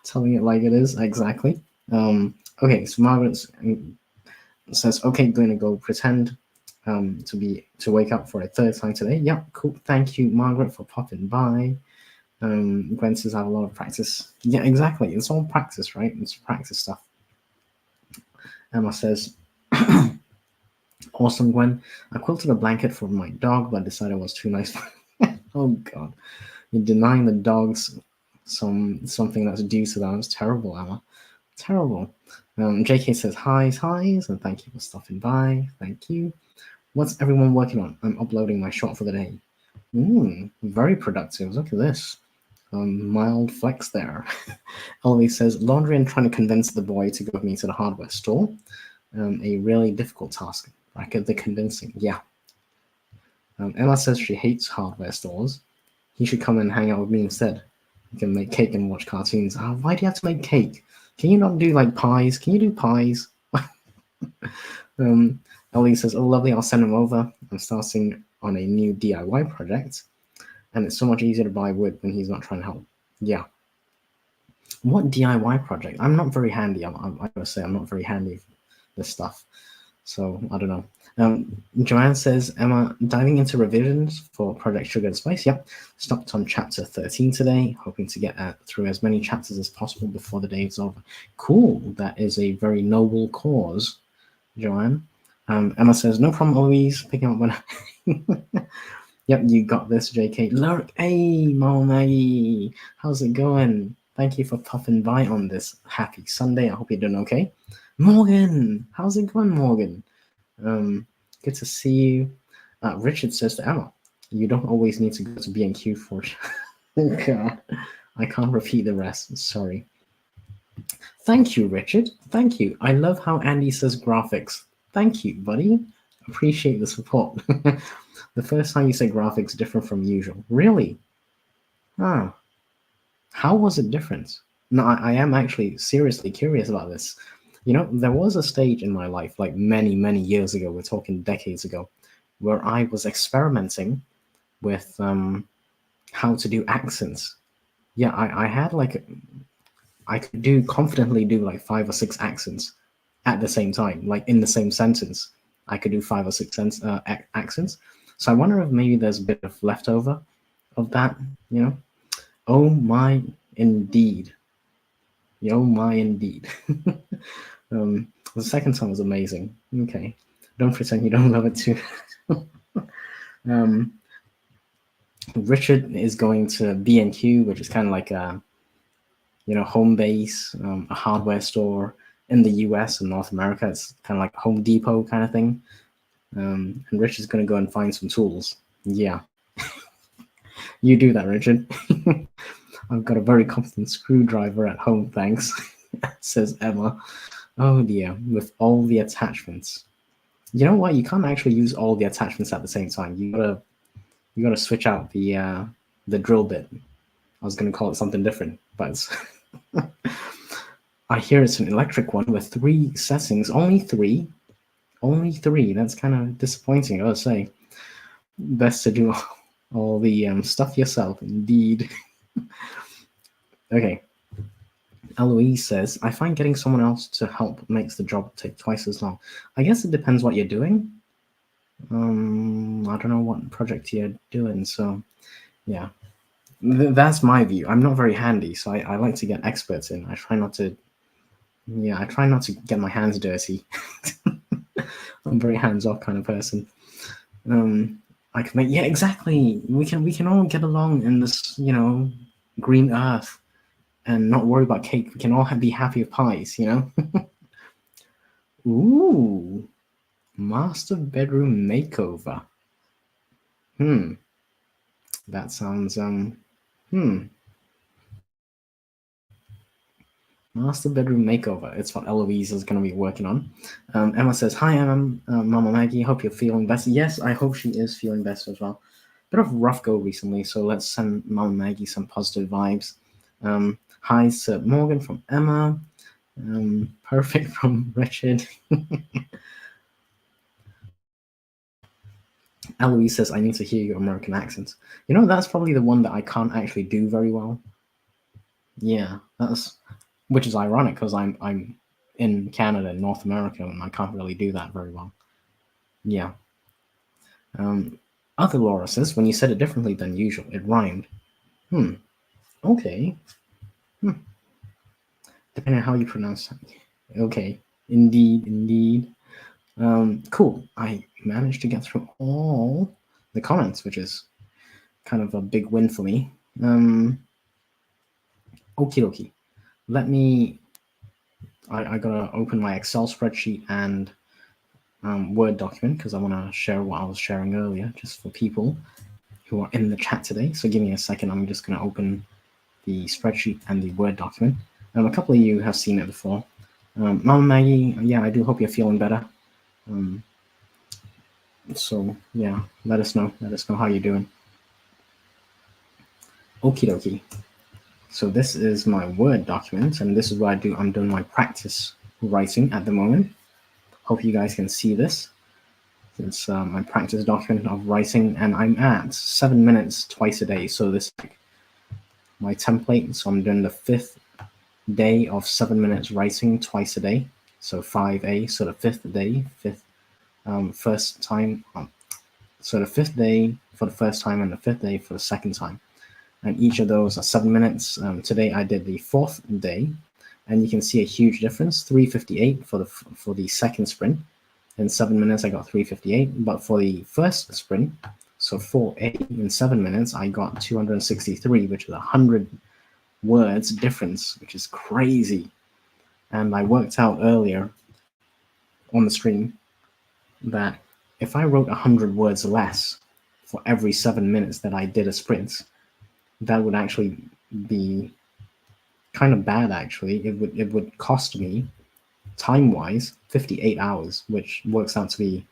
Telling it like it is, exactly. Okay, so Margaret says, okay, going to go pretend to wake up for a third time today. Yeah, cool. Thank you, Margaret, for popping by. Gwen says I have a lot of practice. Yeah, exactly. It's all practice, right? It's practice stuff. Emma says, awesome, Gwen. I quilted a blanket for my dog, but decided it was too nice. Oh, God. You're denying the dogs something that's due to them. It's terrible, Emma. Terrible. JK says highs, and thank you for stopping by. Thank you. What's everyone working on? I'm uploading my shot for the day. Very productive. Look at this. Mild flex there. Ellie says laundry and trying to convince the boy to go with me to the hardware store. A really difficult task. Bracket the convincing. Yeah. Emma says she hates hardware stores. He should come and hang out with me instead. We can make cake and watch cartoons. Why do you have to make cake? Can you not do like pies? Can you do pies? Ellie says, oh, lovely, I'll send them over. I'm starting on a new DIY project, and it's so much easier to buy wood when he's not trying to help. Yeah. What DIY project? I'm not very handy. I gotta say, I'm not very handy with this stuff. So, I don't know. Joanne says, Emma, diving into revisions for Project Sugar and Spice. Yep. Stopped on chapter 13 today, hoping to get through as many chapters as possible before the day is over. Cool. That is a very noble cause, Joanne. Emma says, no problem, Louise. Picking up when... Yep, you got this, JK. Lurk, hey, Mama Maggie. How's it going? Thank you for popping by on this happy Sunday. I hope you're doing okay. Morgan, how's it going, Morgan? Good to see you. Richard says to Emma, you don't always need to go to B&Q for... God, I can't repeat the rest. Sorry. Thank you, Richard. Thank you. I love how Andy says graphics. Thank you, buddy. Appreciate the support. The first time you say graphics different from usual. Really? Ah. How was it different? No, I am actually seriously curious about this. You know, there was a stage in my life, like many, many years ago, we're talking decades ago, where I was experimenting with how to do accents. Yeah, I had like, I could confidently do like 5 or 6 accents at the same time, like in the same sentence. I could do 5 or 6 accents. So I wonder if maybe there's a bit of leftover of that, you know? Oh my, indeed. Oh my, indeed. The second song was amazing. Okay. Don't pretend you don't love it too. Richard is going to B&Q, which is kind of like a, you know, home base, a hardware store in the US and North America. It's kind of like Home Depot kind of thing. And Richard's going to go and find some tools. Yeah. You do that, Richard. I've got a very competent screwdriver at home, thanks, says Emma. Oh dear, with all the attachments. You know what? You can't actually use all the attachments at the same time. You gotta switch out the drill bit. I was gonna call it something different, but it's I hear it's an electric one with 3 settings. Only 3. Only 3. That's kind of disappointing, I gotta say. Best to do all the stuff yourself, indeed. Okay. Eloise says, I find getting someone else to help makes the job take twice as long. I guess it depends what you're doing. I don't know what project you're doing, so yeah. That's my view. I'm not very handy, so I like to get experts in. I try not to get my hands dirty. I'm a very hands-off kind of person. I can make, yeah, exactly. We can all get along in this, you know, green earth and not worry about cake. We can all be happy with pies, you know? Ooh, master bedroom makeover. That sounds, master bedroom makeover. It's what Eloise is going to be working on. Emma says, hi, Emma, Mama Maggie. Hope you're feeling better. Yes, I hope she is feeling better as well. Bit of a rough go recently, so let's send Mama Maggie some positive vibes. Hi to Morgan from Emma. Perfect from Richard. Eloise says, I need to hear your American accent. You know, that's probably the one that I can't actually do very well. Yeah, which is ironic because I'm in Canada, North America, and I can't really do that very well. Yeah. Other Laura says, when you said it differently than usual, it rhymed. Okay. Depending on how you pronounce it. Okay. Indeed. Cool. I managed to get through all the comments, which is kind of a big win for me. Okie dokie. Let me I gotta open my Excel spreadsheet and Word document because I want to share what I was sharing earlier, just for people who are in the chat today. So give me a second. I'm just gonna open the spreadsheet and the Word document. A couple of you have seen it before. Mom Maggie, yeah, I do hope you're feeling better. So yeah, let us know. Let us know how you're doing. Okie dokie. So this is my Word document, and this is what I do. I'm doing my practice writing at the moment. Hope you guys can see this. It's my practice document of writing, and I'm at 7 minutes twice a day. So this is my template. So I'm doing the 5th day of 7 minutes writing twice a day. So 5A. So the 5th day, first time. So the 5th day for the first time, and the 5th day for the second time. And each of those are 7 minutes. Today I did the 4th day, and you can see a huge difference. 3:58 for the second sprint. In 7 minutes, I got 3:58. But for the first sprint, so 4A, in 7 minutes, I got 263, which is 100 words difference, which is crazy. And I worked out earlier on the stream that if I wrote 100 words less for every 7 minutes that I did a sprint, that would actually be kind of bad. Actually, it would cost me time-wise 58 hours, which works out to be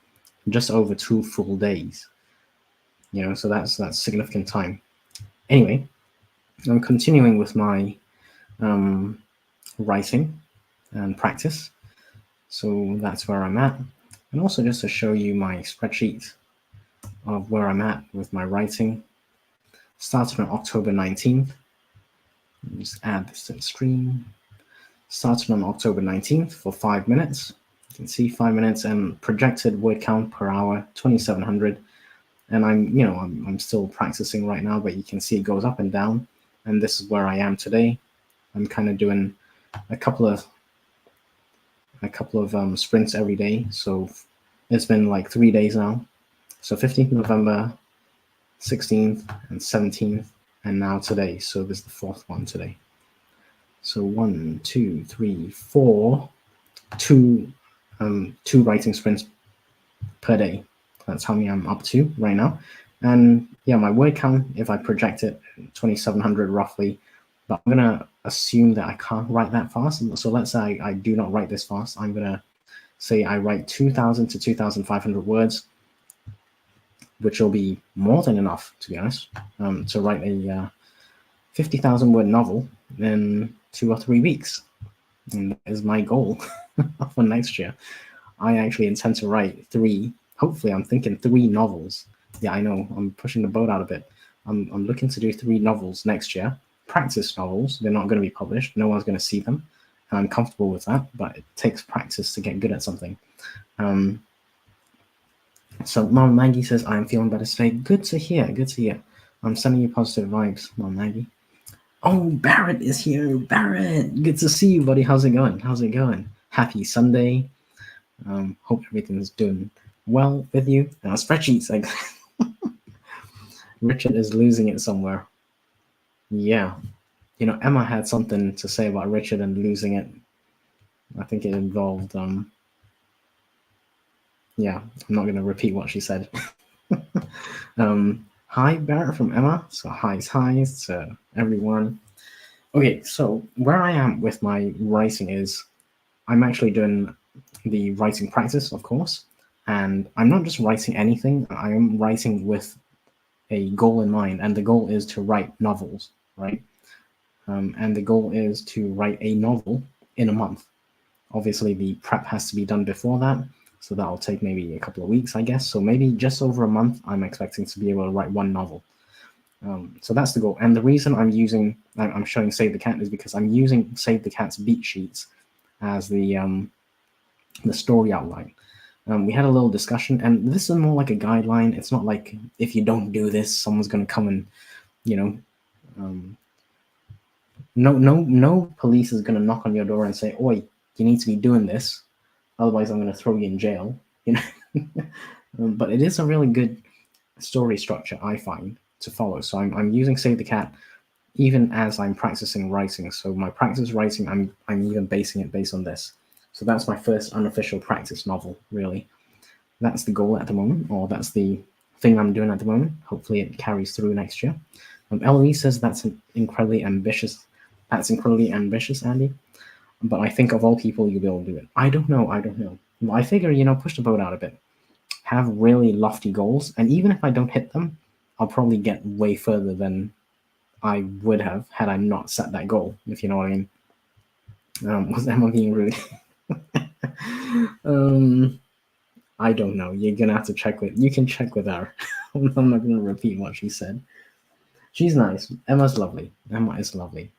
just over 2 full days. So that's significant time. Anyway, I'm continuing with my writing and practice. So that's where I'm at. And also just to show you my spreadsheet of where I'm at with my writing. Started on October 19th. Just add this to the stream. Started on October 19th for 5 minutes. You can see 5 minutes, and projected word count per hour 2,700. And I'm still practicing right now, but you can see it goes up and down. And this is where I am today. I'm kind of doing a couple of sprints every day. So it's been like 3 days now. So 15th November, 16th, and 17th, and now today. So this is the 4th one today. So 1, 2, 3, 4, two writing sprints per day. That's how many I'm up to right now. And yeah, my word count, if I project it, 2,700 roughly. But I'm gonna assume that I can't write that fast. So let's say I do not write this fast. I'm gonna say I write 2,000 to 2,500 words, which will be more than enough, to be honest, to write a 50,000 word novel in 2 or 3 weeks. And that is my goal for next year. I actually intend to write 3. Hopefully, I'm thinking 3 novels. Yeah, I know I'm pushing the boat out a bit. I'm looking to do 3 novels next year. Practice novels. They're not going to be published. No one's going to see them. And I'm comfortable with that, but it takes practice to get good at something. So Mom Maggie says, I'm feeling better today. Good to hear. Good to hear. I'm sending you positive vibes, Mom Maggie. Oh, Barrett is here. Barrett, good to see you, buddy. How's it going? How's it going? Happy Sunday. Hope everything's doing well with you. Spreadsheets, like Richard is losing it somewhere. Yeah. Emma had something to say about Richard and losing it. I think it involved, yeah, I'm not going to repeat what she said. Hi, Barrett from Emma. So highs to everyone. Okay, so where I am with my writing is I'm actually doing the writing practice, of course, and I'm not just writing anything. I am writing with a goal in mind, and the goal is to write novels, right? And the goal is to write a novel in a month. Obviously, the prep has to be done before that, so that'll take maybe a couple of weeks, I guess. So maybe just over a month, I'm expecting to be able to write 1 novel. So that's the goal. And the reason I'm showing Save the Cat is because I'm using Save the Cat's beat sheets as the story outline. We had a little discussion, and this is more like a guideline. It's not like if you don't do this, someone's going to come and, no police is going to knock on your door and say, "Oi, you need to be doing this, otherwise I'm going to throw you in jail." But it is a really good story structure, I find, to follow. So I'm using Save the Cat even as I'm practicing writing. So my practice writing, I'm even basing it based on this. So that's my first unofficial practice novel, really. That's the goal at the moment, or that's the thing I'm doing at the moment. Hopefully it carries through next year. Eloise says that's incredibly ambitious. That's incredibly ambitious, Andy. But I think of all people, you'll be able to do it. I don't know. I don't know. Well, I figure, push the boat out a bit. Have really lofty goals, and even if I don't hit them, I'll probably get way further than I would have had I not set that goal, if you know what I mean. Was Emma being rude? I don't know. You're gonna have to check with. You can check with her. I'm not gonna repeat what she said. She's nice. Emma's lovely. Emma is lovely.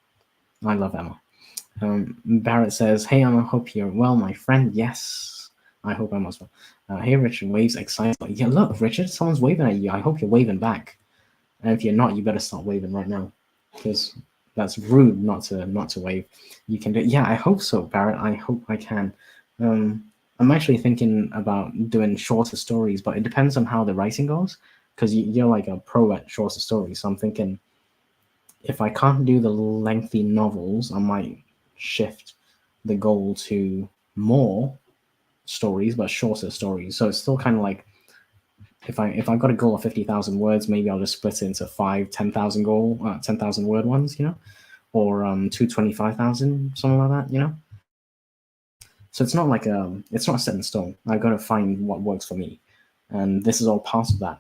I love Emma. Barrett says, "Hey Emma, hope you're well, my friend." Yes, I hope Emma's well. Hey Richard, waves excited. Yeah, look, Richard, someone's waving at you. I hope you're waving back. And if you're not, you better start waving right now, because that's rude not to wave. You can do. Yeah, I hope so, Barrett. I hope I can. I'm actually thinking about doing shorter stories, but it depends on how the writing goes, because you're like a pro at shorter stories. So I'm thinking if I can't do the lengthy novels, I might shift the goal to more stories, but shorter stories. So it's still kind of like if I've got a goal of 50,000 words, maybe I'll just split it into 10,000 goal, 10,000 word ones, or 225,000, something like that, So it's not like it's not set in stone. I've got to find what works for me, and this is all part of that.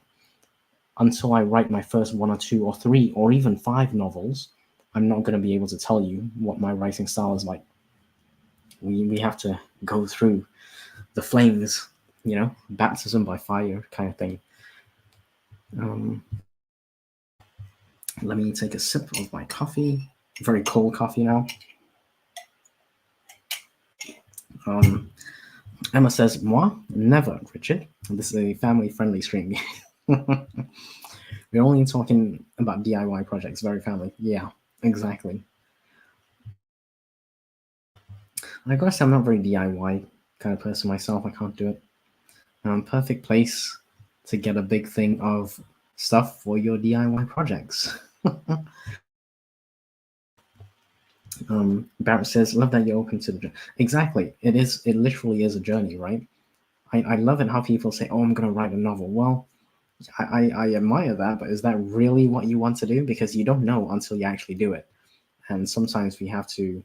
Until I write my first 1 or 2 or 3 or even 5 novels, I'm not going to be able to tell you what my writing style is like. We have to go through the flames, baptism by fire kind of thing. Let me take a sip of my coffee. Very cold coffee now. Emma says, "Moi? Never, Richard. This is a family-friendly stream." We're only talking about DIY projects, very family. Yeah, exactly. I gotta say, I'm not very DIY kind of person myself. I can't do it. Perfect place to get a big thing of stuff for your DIY projects. Barrett says, "Love that you're open to the journey." Exactly. It is. It literally is a journey, right? I love it how people say, "Oh, I'm gonna write a novel." Well, I admire that, but is that really what you want to do? Because you don't know until you actually do it. And sometimes we have to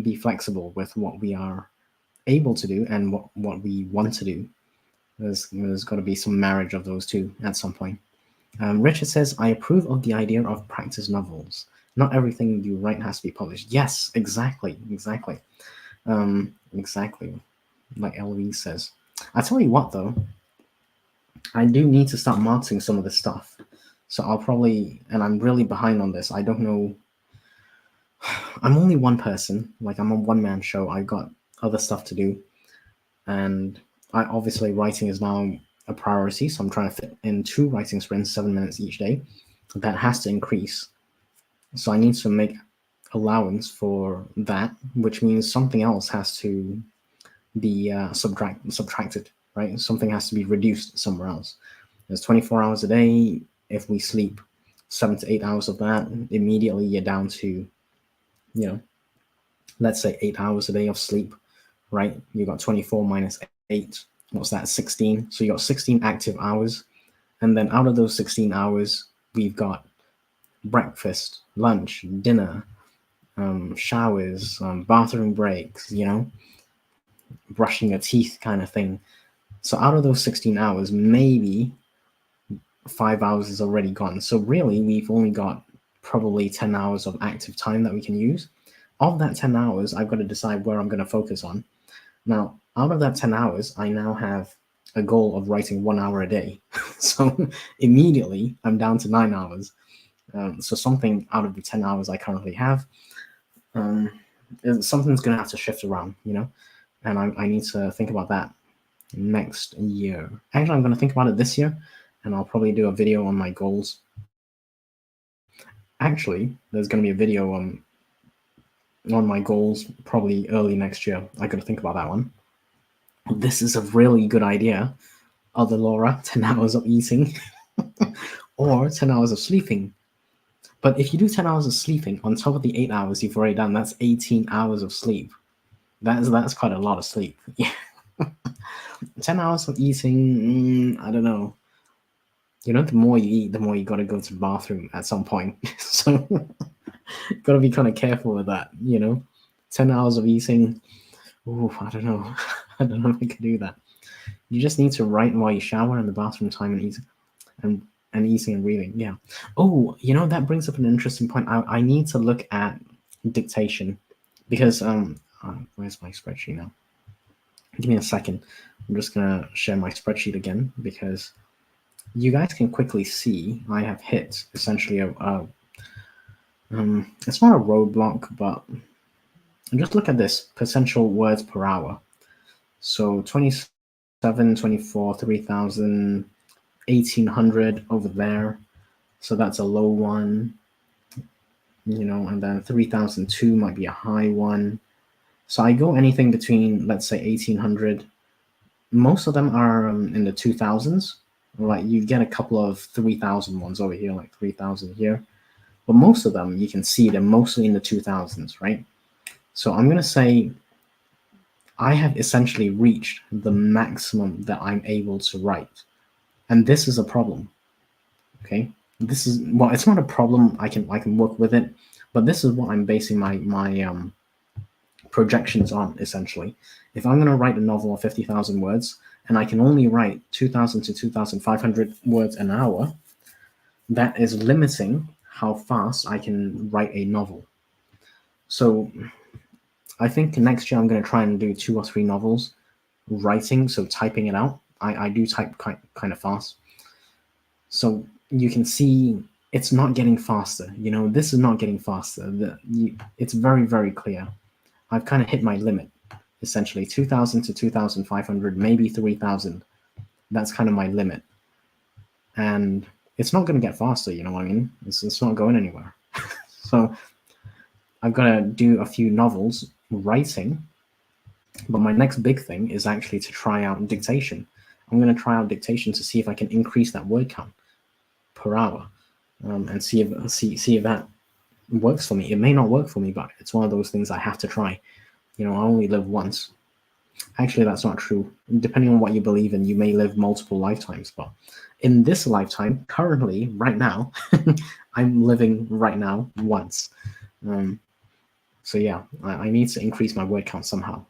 be flexible with what we are able to do and what we want to do. There's got to be some marriage of those two at some point. Richard says, "I approve of the idea of practice novels. Not everything you write has to be published." Yes, exactly. Exactly. Like Eloise says. I tell you what, though, I do need to start marketing some of this stuff. So I'll probably, and I'm really behind on this. I don't know. I'm only one person. Like I'm a one-man show. I've got other stuff to do, and obviously writing is now a priority. So I'm trying to fit in 2 writing sprints, 7 minutes each day. That has to increase. So I need to make allowance for that, which means something else has to be subtracted, right? Something has to be reduced somewhere else. There's 24 hours a day. If we sleep 7 to 8 hours of that, immediately you're down to, let's say 8 hours a day of sleep, right? You got 24 minus 8. What's that? 16. So you got 16 active hours. And then out of those 16 hours, we've got breakfast, lunch, dinner, showers, bathroom breaks, brushing your teeth kind of thing. So out of those 16 hours, maybe 5 hours is already gone. So really, we've only got probably 10 hours of active time that we can use. Of that 10 hours, I've got to decide where I'm going to focus on. Now, out of that 10 hours, I now have a goal of writing 1 hour a day. So immediately, I'm down to 9 hours. So something out of the 10 hours I currently have, something's going to have to shift around, and I need to think about that next year. Actually, I'm going to think about it this year, and I'll probably do a video on my goals. Actually, there's going to be a video on my goals probably early next year. I got to think about that one. This is a really good idea. Other Laura, 10 hours of eating or 10 hours of sleeping. But if you do 10 hours of sleeping on top of the 8 hours you've already done, that's 18 hours of sleep. That's quite a lot of sleep. Yeah. 10 hours of eating, I don't know. You know, the more you eat, the more you got to go to the bathroom at some point. So, got to be kind of careful with that, you know? 10 hours of eating, ooh, I don't know. I don't know if I could do that. You just need to write while you shower in the bathroom time and eat and eating and breathing. Yeah. Oh, you know, that brings up an interesting point. I need to look at dictation because where's my spreadsheet now? Give me a second. I'm just gonna share my spreadsheet again because you guys can quickly see I have hit essentially it's not a roadblock, but just look at this potential words per hour. So 27, 24, 3,000, 1,800 over there. So that's a low one, you know, and then 3,002 might be a high one. So I go anything between, let's say, 1,800. Most of them are in the 2,000s. Like you get a couple of 3,000 ones over here, like 3,000 here. But most of them, you can see they're mostly in the 2,000s, right? So I'm going to say I have essentially reached the maximum that I'm able to write. And this is a problem. Okay. This is, well, it's not a problem. I can work with it, but this is what I'm basing my projections on, essentially. If I'm going to write a novel of 50,000 words and I can only write 2,000 to 2,500 words an hour, that is limiting how fast I can write a novel. So I think next year I'm going to try and do 2 or 3 novels writing, so typing it out. I do type kind of fast. So you can see it's not getting faster. You know, this is not getting faster. It's very, very clear. I've kind of hit my limit, essentially 2,000 to 2,500, maybe 3,000. That's kind of my limit. And it's not going to get faster, you know what I mean? It's not going anywhere. So I've got to do a few novels writing. But my next big thing is actually to try out dictation. I'm going to try out dictation to see if I can increase that word count per hour, and see if that works for me. It may not work for me, but it's one of those things I have to try. You know, I only live once. Actually, that's not true. Depending on what you believe in, you may live multiple lifetimes. But in this lifetime, currently, right now, I'm living right now once. So yeah, I need to increase my word count somehow.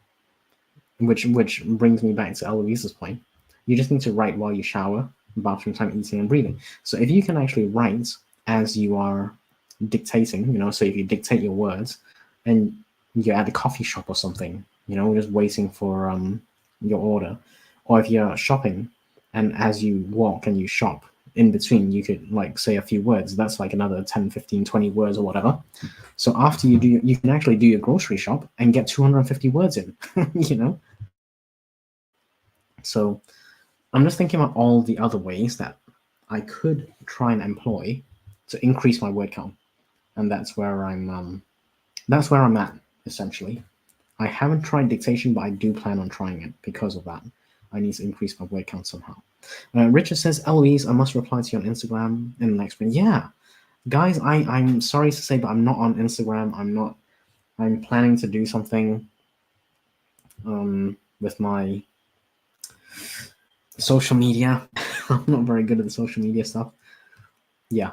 Which brings me back to Eloise's point. You just need to write while you shower, bathroom time, eating, and breathing. So if you can actually write as you are dictating, you know, so if you dictate your words and you're at a coffee shop or something, you know, just waiting for your order, or if you're shopping and as you walk and you shop in between, you could like say a few words. That's like another 10, 15, 20 words or whatever. So after you do, you can actually do your grocery shop and get 250 words in, you know? So I'm just thinking about all the other ways that I could try and employ to increase my word count. And that's where I'm at, essentially. I haven't tried dictation, but I do plan on trying it because of that. I need to increase my word count somehow. Richard says, Eloise, I must reply to you on Instagram in the next one. Yeah. Guys, I'm sorry to say, but I'm not on Instagram. I'm planning to do something with my social media. I'm not very good at the social media stuff. Yeah.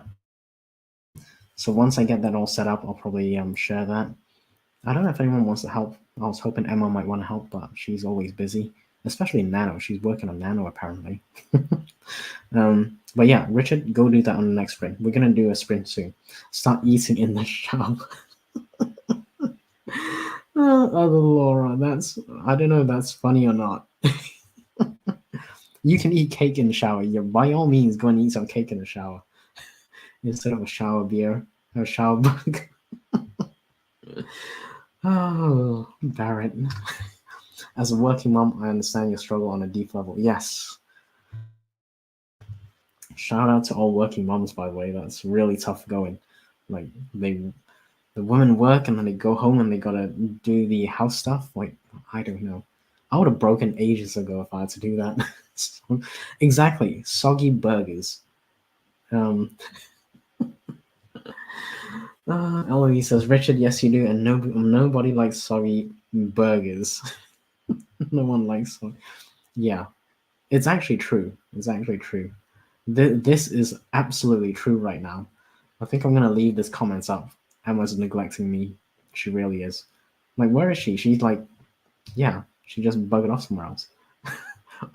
So once I get that all set up, I'll probably share that. I don't know if anyone wants to help. I was hoping Emma might want to help, but she's always busy, especially in Nano. She's working on Nano apparently. But yeah, Richard, go do that on the next sprint. We're gonna do a sprint soon. Start eating in the shower. Other Laura, I don't know if that's funny or not. You can eat cake in the shower. Yeah, by all means, go and eat some cake in the shower instead of a shower beer or a shower bug. Oh, Barrett. As a working mom, I understand your struggle on a deep level. Yes. Shout out to all working moms, by the way. That's really tough going. Like the women work and then they go home and they gotta do the house stuff. Like, I don't know. I would have broken ages ago if I had to do that. So, exactly. Soggy burgers. Eloise says, Richard, yes, you do, and nobody likes soggy burgers. No one likes soggy. Yeah, it's actually true. It's actually true. This is absolutely true right now. I think I'm gonna leave this comments up. Emma's neglecting me. She really is. Like, where is she? She's like, yeah, she just buggered off somewhere else.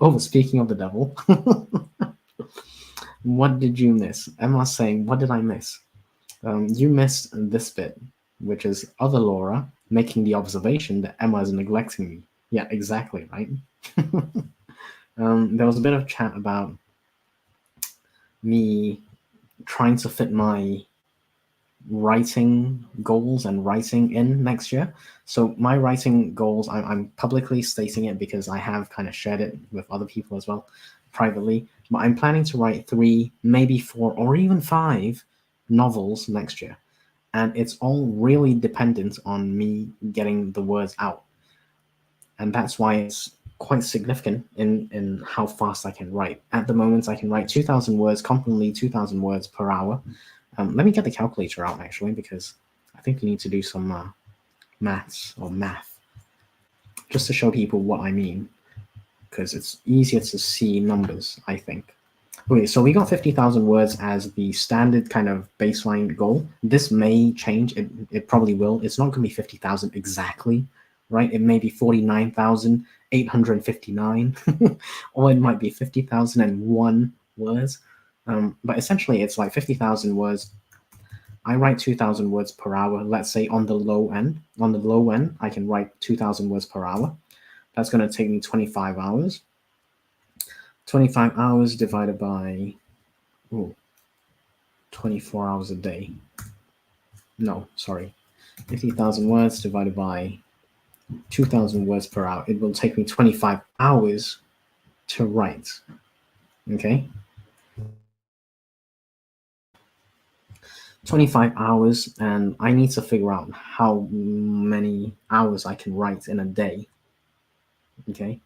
Oh, speaking of the devil, what did you miss? Emma's saying, what did I miss? You missed this bit, which is other Laura making the observation that Emma is neglecting me. Yeah, exactly, right? There was a bit of chat about me trying to fit my writing goals and writing in next year. So my writing goals, I'm publicly stating it because I have kind of shared it with other people as well, privately. But I'm planning to write 3, maybe 4, or even 5 novels next year. And it's all really dependent on me getting the words out. And that's why it's quite significant in how fast I can write. At the moment, I can write 2,000 words, confidently 2,000 words per hour. Let me get the calculator out, actually, because I think we need to do some math, just to show people what I mean, because it's easier to see numbers, I think. Okay, so we got 50,000 words as the standard kind of baseline goal. This may change. It probably will. It's not going to be 50,000 exactly, right? It may be 49,859, or it might be 50,001 words. But essentially, it's like 50,000 words. I write 2,000 words per hour. Let's say on the low end. On the low end, I can write 2,000 words per hour. That's going to take me 25 hours. 25 hours divided by 24 hours a day. No, sorry. 50,000 words divided by 2,000 words per hour. It will take me 25 hours to write. Okay? 25 hours, and I need to figure out how many hours I can write in a day. Okay?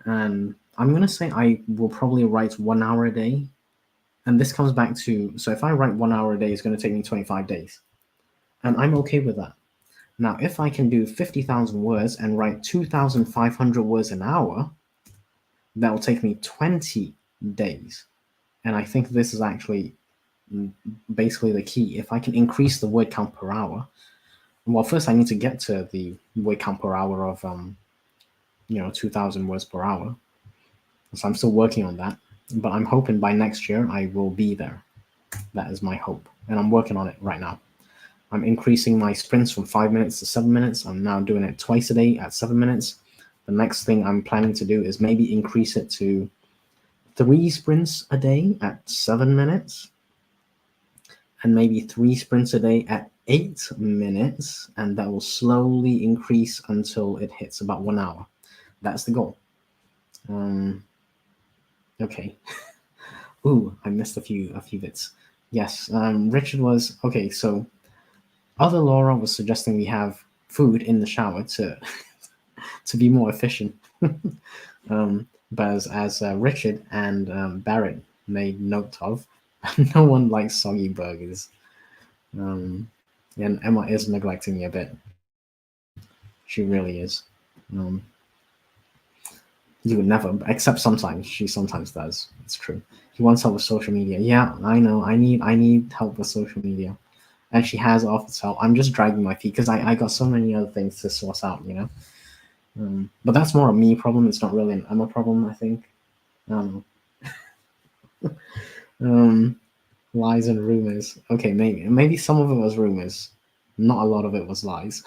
And I'm going to say I will probably write 1 hour a day. And this comes back to, so if I write 1 hour a day, it's going to take me 25 days. And I'm okay with that. Now, if I can do 50,000 words and write 2,500 words an hour, that will take me 20 days. And I think this is actually basically the key. If I can increase the word count per hour, well, first I need to get to the word count per hour of, 2,000 words per hour. So I'm still working on that. But I'm hoping by next year I will be there. That is my hope. And I'm working on it right now. I'm increasing my sprints from 5 minutes to 7 minutes. I'm now doing it twice a day at 7 minutes. The next thing I'm planning to do is maybe increase it to 3 sprints a day at 7 minutes, and maybe 3 sprints a day at 8 minutes, and that will slowly increase until it hits about 1 hour. That's the goal. Okay. Ooh, I missed a few bits. Yes, Richard was okay. So other Laura was suggesting we have food in the shower to be more efficient. But as Richard and Barrett made note of, no one likes soggy burgers. And Emma is neglecting me a bit. She really is. You would never, except sometimes. She sometimes does. It's true. He wants help with social media. Yeah, I know. I need help with social media. And she has offered help. I'm just dragging my feet because I got so many other things to sort out, But that's more a me problem. It's not really an Emma problem, I think. Lies and rumors. Okay, maybe some of it was rumors. Not a lot of it was lies.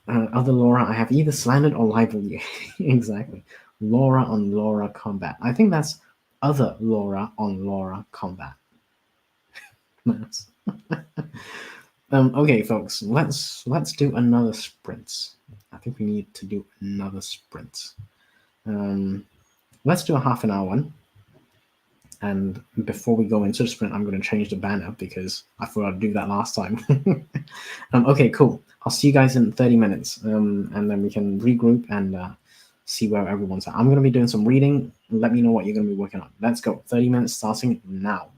Other Laura, I have either slandered or libeled you. Exactly. Laura on Laura combat. I think that's other Laura on Laura combat. Okay, folks, let's do another sprint. I think we need to do another sprint. Let's do a half an hour one. And before we go into the sprint, I'm going to change the banner because I forgot to do that last time. Okay, cool. I'll see you guys in 30 minutes, and then we can regroup and see where everyone's at. I'm going to be doing some reading. Let me know what you're going to be working on. Let's go. 30 minutes starting now.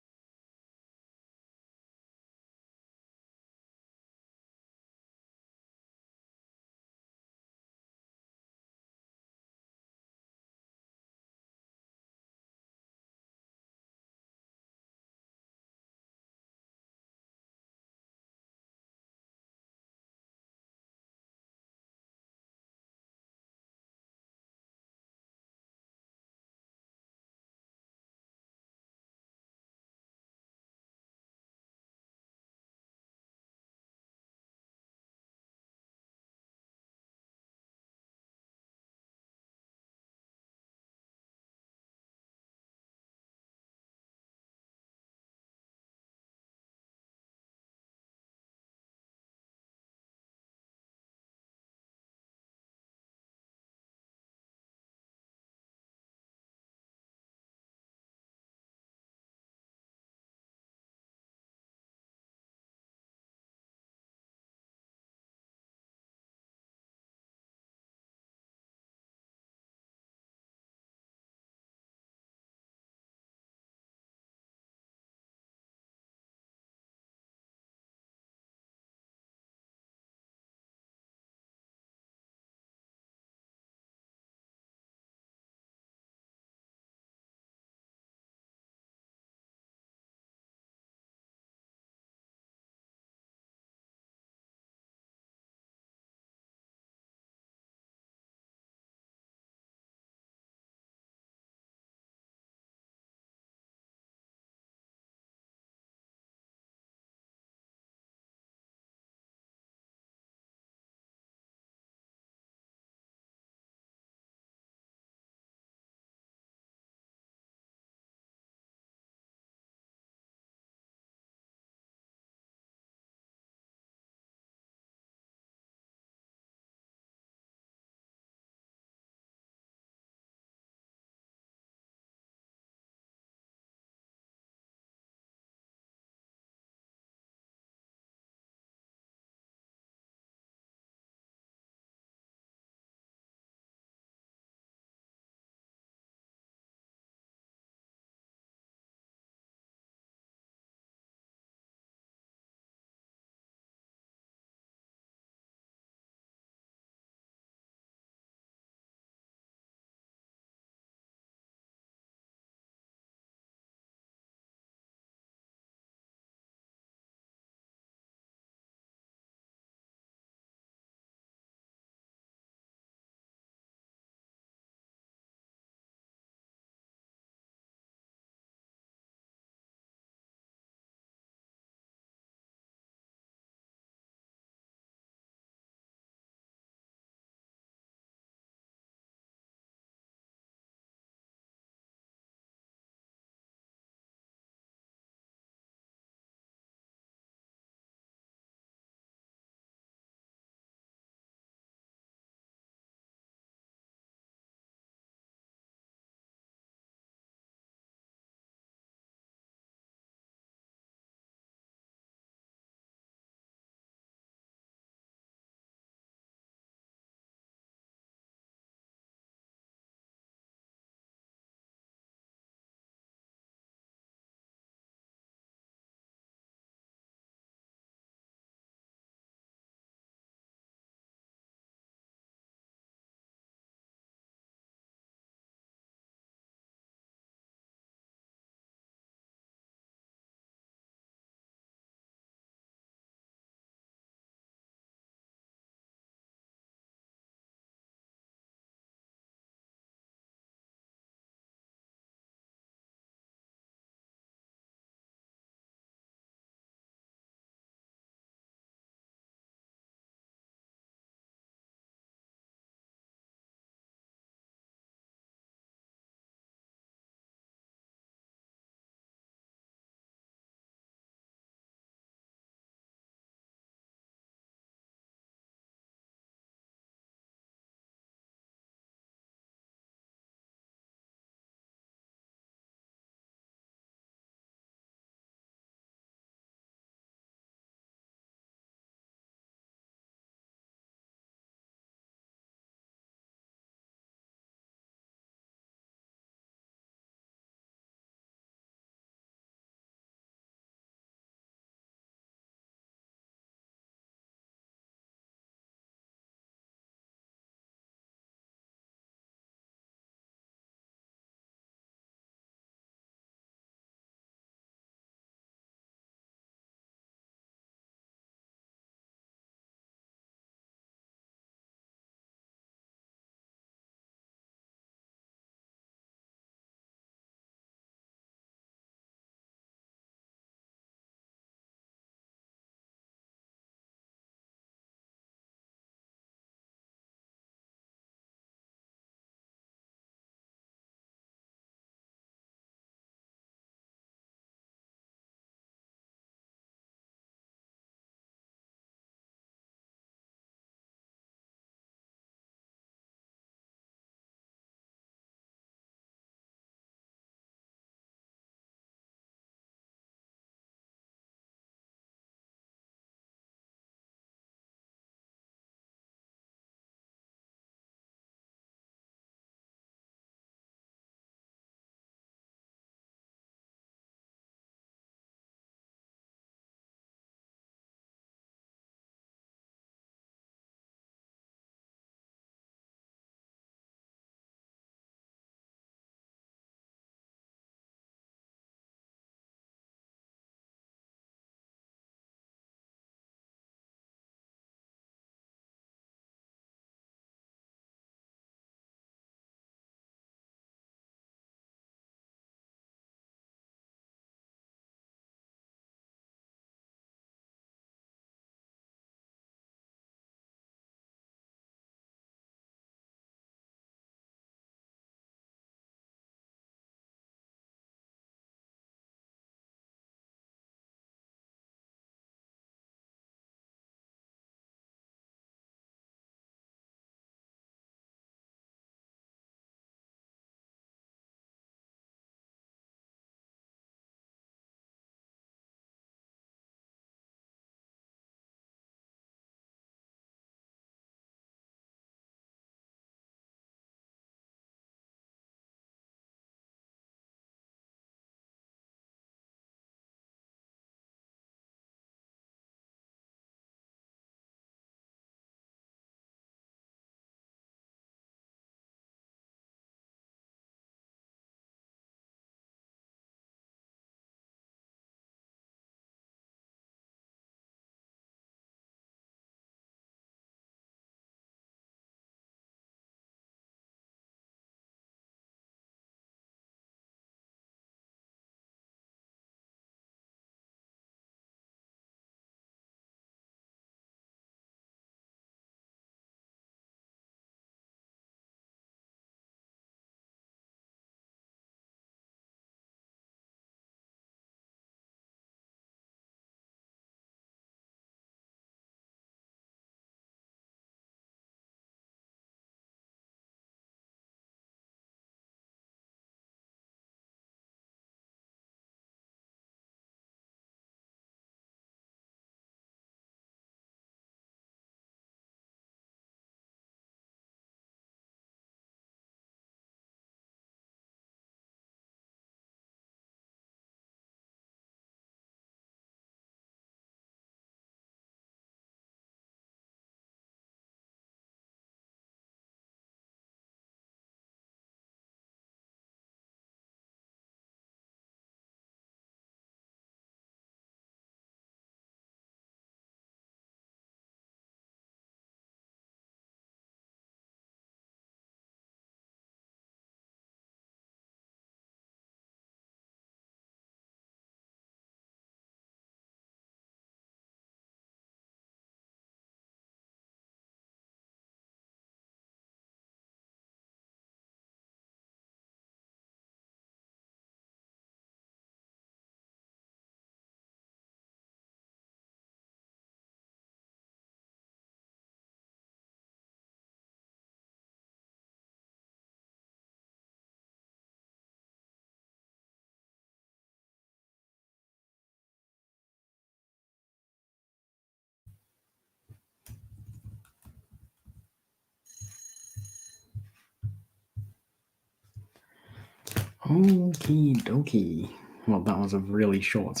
Okie dokie. Well, that was a really short,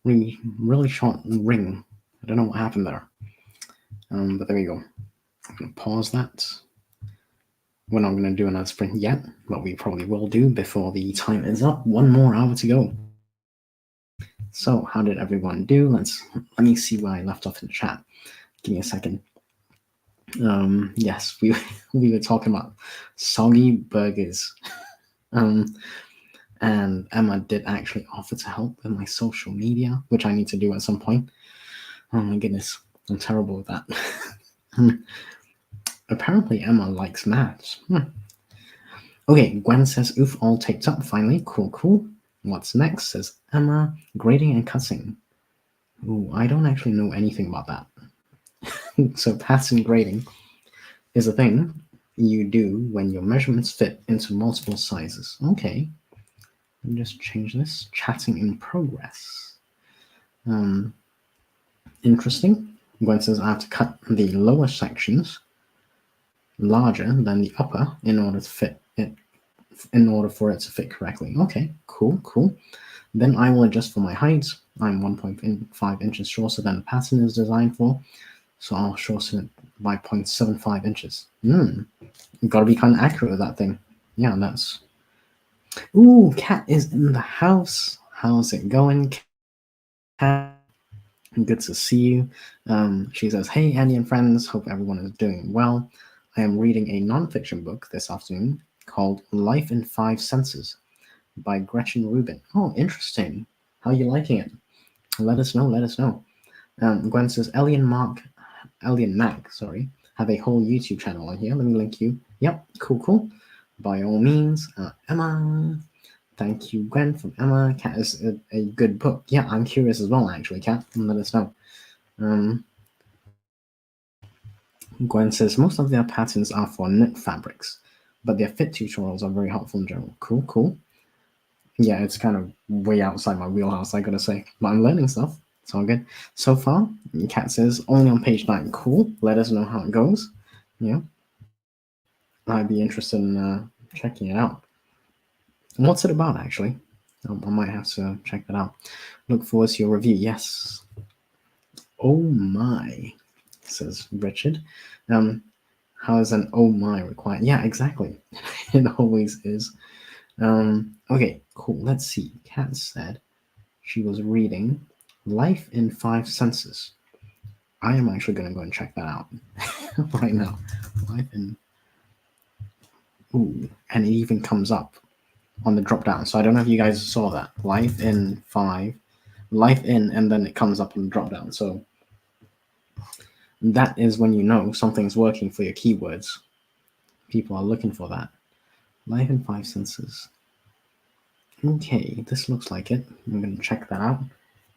really short ring. I don't know what happened there. But there we go. I'm gonna pause that. We're not gonna do another sprint yet, but we probably will do before the time is up. 1 more hour to go. So, how did everyone do? Let me see where I left off in the chat. Give me a second. Yes, we were talking about soggy burgers. And Emma did actually offer to help with my social media, which I need to do at some point. Oh my goodness, I'm terrible with that. Apparently, Emma likes maths. Okay, Gwen says, oof, all taped up finally. Cool. What's next? Says Emma, grading and cutting. Ooh, I don't actually know anything about that. So pattern grading is a thing you do when your measurements fit into multiple sizes. Okay. Let me just change this. Chatting in progress. Interesting. Gwen says I have to cut the lower sections larger than the upper in order for it to fit correctly. Okay, cool. Then I will adjust for my height. I'm 1.5 inches shorter than the pattern is designed for, so I'll shorten it by 0.75 inches. You've got to be kind of accurate with that thing. Yeah, that's... Ooh, Kat is in the house. How's it going, Kat? Good to see you. She says, hey, Andy and friends, hope everyone is doing well. I am reading a nonfiction book this afternoon called Life in 5 Senses by Gretchen Rubin. Oh, interesting. How are you liking it? Let us know. Gwen says, Ellie and Mac, have a whole YouTube channel on here. Let me link you. Yep, cool. By all means, Emma. Thank you, Gwen, from Emma. Cat is a good book. Yeah, I'm curious as well, actually, Cat. Let us know. Gwen says, most of their patterns are for knit fabrics, but their fit tutorials are very helpful in general. Cool. Yeah, it's kind of way outside my wheelhouse, I gotta say. But I'm learning stuff. It's all good. So far, Cat says, only on page 9. Cool. Let us know how it goes. Yeah. I'd be interested in checking it out. What's it about, actually? I might have to check that out. Look forward to your review. Yes. Oh my, says Richard. How is an oh my required? Yeah, exactly. It always is. Okay, cool. Let's see. Kat said she was reading Life in 5 Senses. I am actually going to go and check that out right now. Life in... Ooh, and it even comes up on the drop down. So I don't know if you guys saw that. Life in 5, Life in, and then it comes up on the drop down. So that is when you know something's working for your keywords. People are looking for that. Life in 5 Senses. Okay, this looks like it. I'm going to check that out.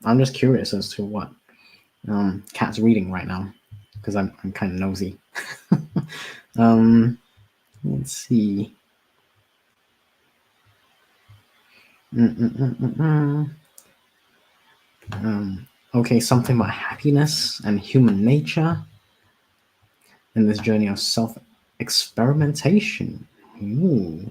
I'm just curious as to what Kat's reading right now, because I'm kind of nosy. Let's see. Okay, something about happiness and human nature in this journey of self-experimentation. Ooh.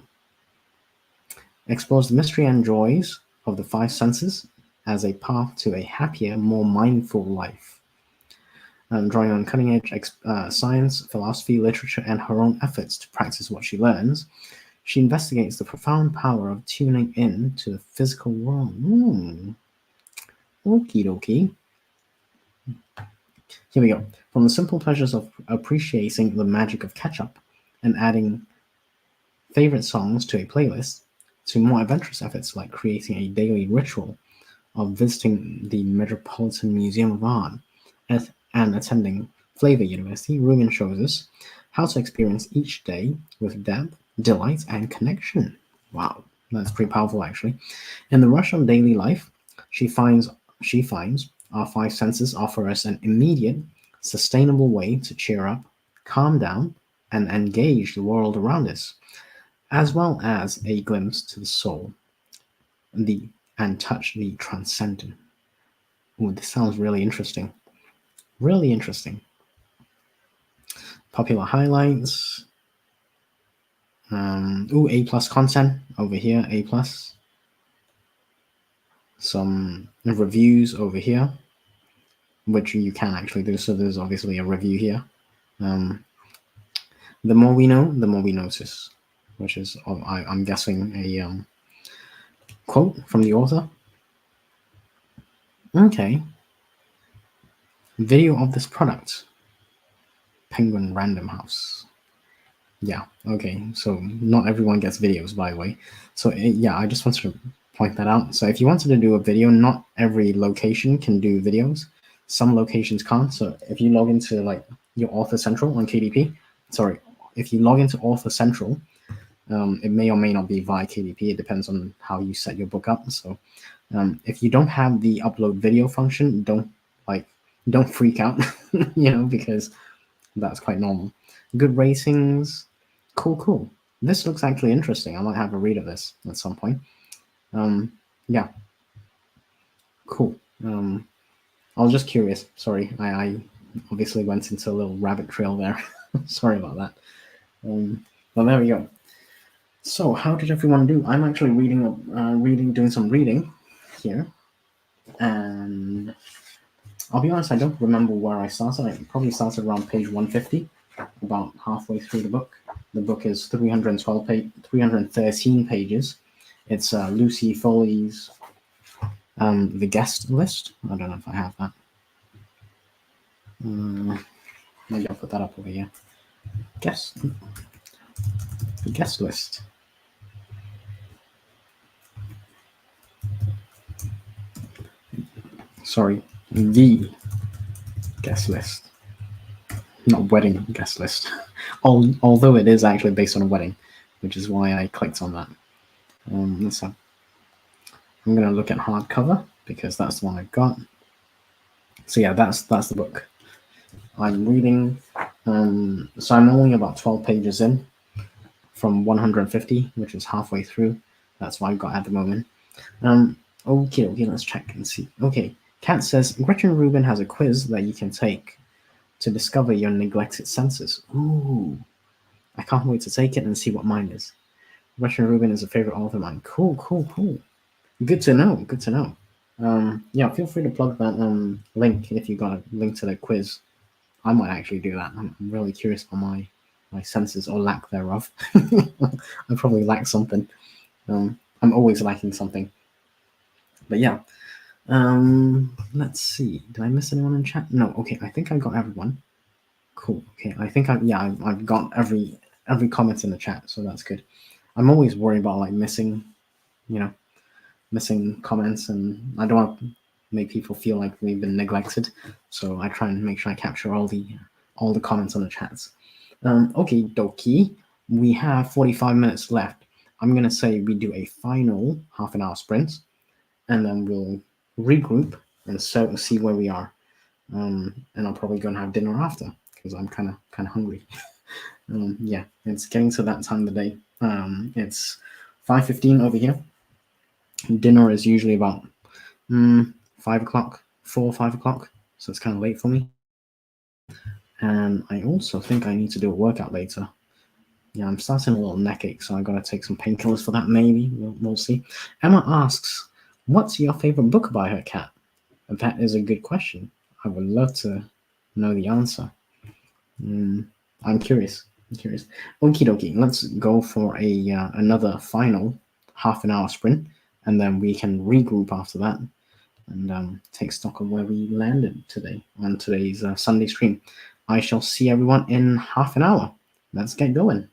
Explores the mystery and joys of the 5 senses as a path to a happier, more mindful life. Drawing on cutting-edge science, philosophy, literature, and her own efforts to practice what she learns, she investigates the profound power of tuning in to the physical world. Okie dokie. Here we go. From the simple pleasures of appreciating the magic of ketchup and adding favorite songs to a playlist, to more adventurous efforts like creating a daily ritual of visiting the Metropolitan Museum of Art and attending Flavor University, Rubin shows us how to experience each day with depth, delight, and connection. Wow, that's pretty powerful, actually. In the rush of daily life, she finds our 5 senses offer us an immediate, sustainable way to cheer up, calm down, and engage the world around us, as well as a glimpse to the soul, and touch the transcendent. Ooh, this sounds really interesting. Really interesting. Popular highlights. A plus content over here, A plus. Some reviews over here, which you can actually do. So there's obviously a review here. The more we know, the more we notice, which is, I'm guessing, a quote from the author. Okay. Video of this product. Penguin Random House. Yeah, okay. So not everyone gets videos, by the way. So yeah, I just wanted to point that out. So if you wanted to do a video, not every location can do videos. Some locations can't. So if you log into like your Author Central on KDP, sorry, if you log into Author Central, it may or may not be via KDP. It depends on how you set your book up. So if you don't have the upload video function, don't freak out, because that's quite normal. Good ratings. Cool. This looks actually interesting. I might have a read of this at some point. Yeah. Cool. I was just curious. Sorry, I obviously went into a little rabbit trail there. Sorry about that. But there we go. So, how did everyone do? I'm actually doing some reading here, and I'll be honest, I don't remember where I started. I probably started around page 150, about halfway through the book. The book is 313 pages. It's Lucy Foley's The Guest List. I don't know if I have that. Maybe I'll put that up over here. The Guest List. Sorry, the Guest List. Not wedding guest list. Although it is actually based on a wedding, which is why I clicked on that. I'm going to look at hardcover because that's the one I've got. So yeah, that's the book I'm reading. So I'm only about 12 pages in from 150, which is halfway through. That's what I've got at the moment. Okay, let's check and see. Okay, Kat says Gretchen Rubin has a quiz that you can take to discover your neglected senses. Ooh, I can't wait to take it and see what mine is. Gretchen Rubin is a favorite author of mine. Cool. Good to know. Yeah, feel free to plug that link if you got a link to the quiz. I might actually do that. I'm really curious about my senses or lack thereof. I probably lack something. I'm always lacking something. But yeah. Let's see. Did I miss anyone in chat? No. Okay, I think I got everyone. Cool. Okay, I think I've got every comment in the chat, so that's good. I'm always worried about like missing comments, and I don't want to make people feel like they've been neglected. So I try and make sure I capture all the comments on the chats. Okay, dokie. We have 45 minutes left. I'm gonna say we do a final half an hour sprint, and then we'll regroup and see where we are. And I'll probably go and have dinner after because I'm kind of hungry. Yeah, it's getting to that time of the day. It's 5:15 over here. Dinner is usually about 5 o'clock, 5 o'clock, so it's kind of late for me. And I also think I need to do a workout later. Yeah, I'm starting a little neck ache, so I gotta take some painkillers for that. Maybe we'll see. Emma asks, "What's your favorite book by her, Cat?" That is a good question. I would love to know the answer. I'm curious. Okie dokie. Let's go for a another final half an hour sprint, and then we can regroup after that and take stock of where we landed today on today's Sunday stream. I shall see everyone in half an hour. Let's get going.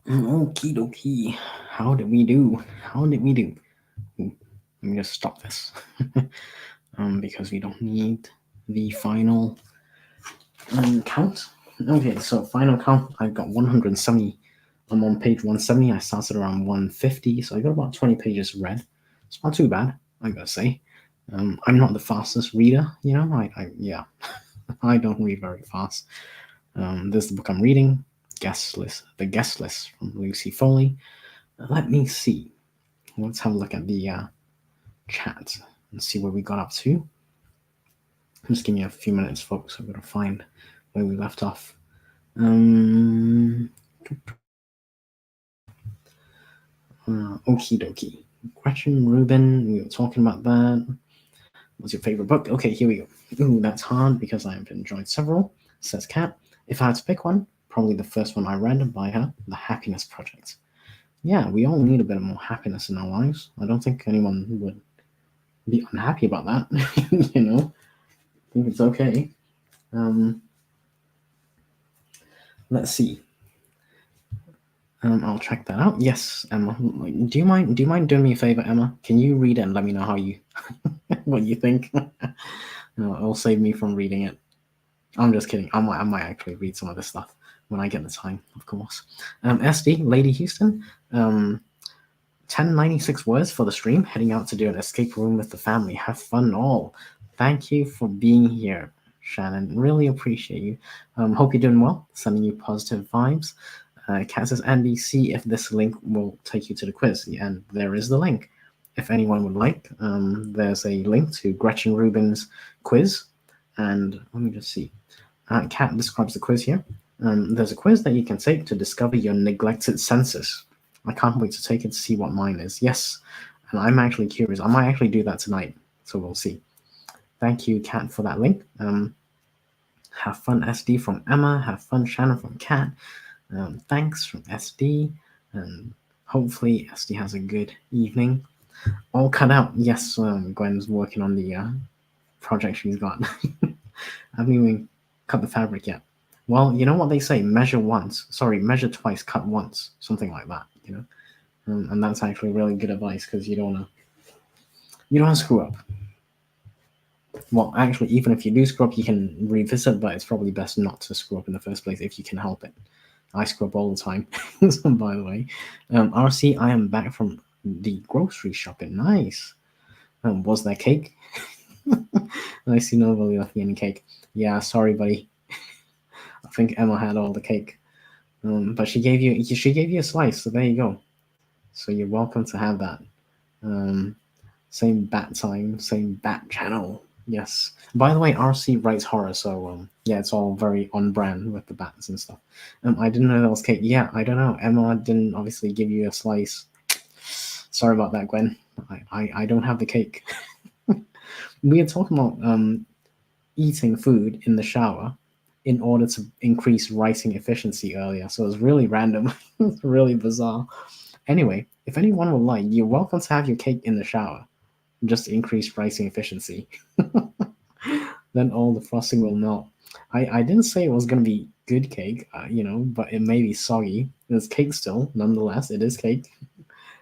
Okie dokie. How did we do? How did we do? Ooh, let me just stop this. Because we don't need the final count. Okay, so final count. I've got 170. I'm on page 170. I started around 150, so I got about 20 pages read. It's not too bad, I gotta say. I'm not the fastest reader, you know. Yeah, I don't read very fast. This is the book I'm reading, Guest List, The Guest List from Lucy Foley. Let me see. Let's have a look at the chat and see where we got up to. Just give me a few minutes, folks. I've got to find where we left off. Okie dokie. Gretchen Rubin, we were talking about that. What's your favorite book? Okay, here we go. Ooh, that's hard because I've enjoyed several, says Kat. If I had to pick one, probably the first one I read by her, The Happiness Project. Yeah, we all need a bit more happiness in our lives. I don't think anyone would be unhappy about that. You know, I think it's okay. Let's see. I'll check that out. Yes, Emma. Do you mind? Do you mind doing me a favor, Emma? Can you read it and let me know how you, what you think? It'll save me from reading it. I'm just kidding. I might actually read some of this stuff when I get the time, of course. SD, Lady Houston. 1096 words for the stream. Heading out to do an escape room with the family. Have fun all. Thank you for being here, Shannon. Really appreciate you. Hope you're doing well. Sending you positive vibes. Kat says, Andy, see if this link will take you to the quiz. Yeah, and there is the link. If anyone would like, there's a link to Gretchen Rubin's quiz. And let me just see. Kat describes the quiz here. There's a quiz that you can take to discover your neglected senses. I can't wait to take it to see what mine is. Yes, and I'm actually curious. I might actually do that tonight, so we'll see. Thank you, Kat, for that link. Have fun, SD from Emma. Have fun, Shannon from Kat. Thanks from SD. And hopefully SD has a good evening. All cut out. Yes, Gwen's working on the project she's got. I haven't even cut the fabric yet. Well, you know what they say, measure twice, cut once, something like that, you know. And that's actually really good advice because you don't want to screw up. Well, actually, even if you do screw up, you can revisit, but it's probably best not to screw up in the first place if you can help it. I screw up all the time, by the way. RC, I am back from the grocery shopping. Nice. Was there cake? I see nobody left me any cake. Yeah, sorry, buddy. I think Emma had all the cake. But she gave you a slice, so there you go. So you're welcome to have that. Same bat time, same bat channel. Yes. By the way, RC writes horror, so yeah, it's all very on brand with the bats and stuff. I didn't know that was cake. Yeah, I don't know. Emma didn't obviously give you a slice. Sorry about that, Gwen. I don't have the cake. We were talking about eating food in the shower in order to increase writing efficiency earlier. So it was really random. It's really bizarre. Anyway, if anyone would like, you're welcome to have your cake in the shower. Just increase writing efficiency. Then all the frosting will melt. I didn't say it was going to be good cake, but it may be soggy. It's cake still, nonetheless. It is cake.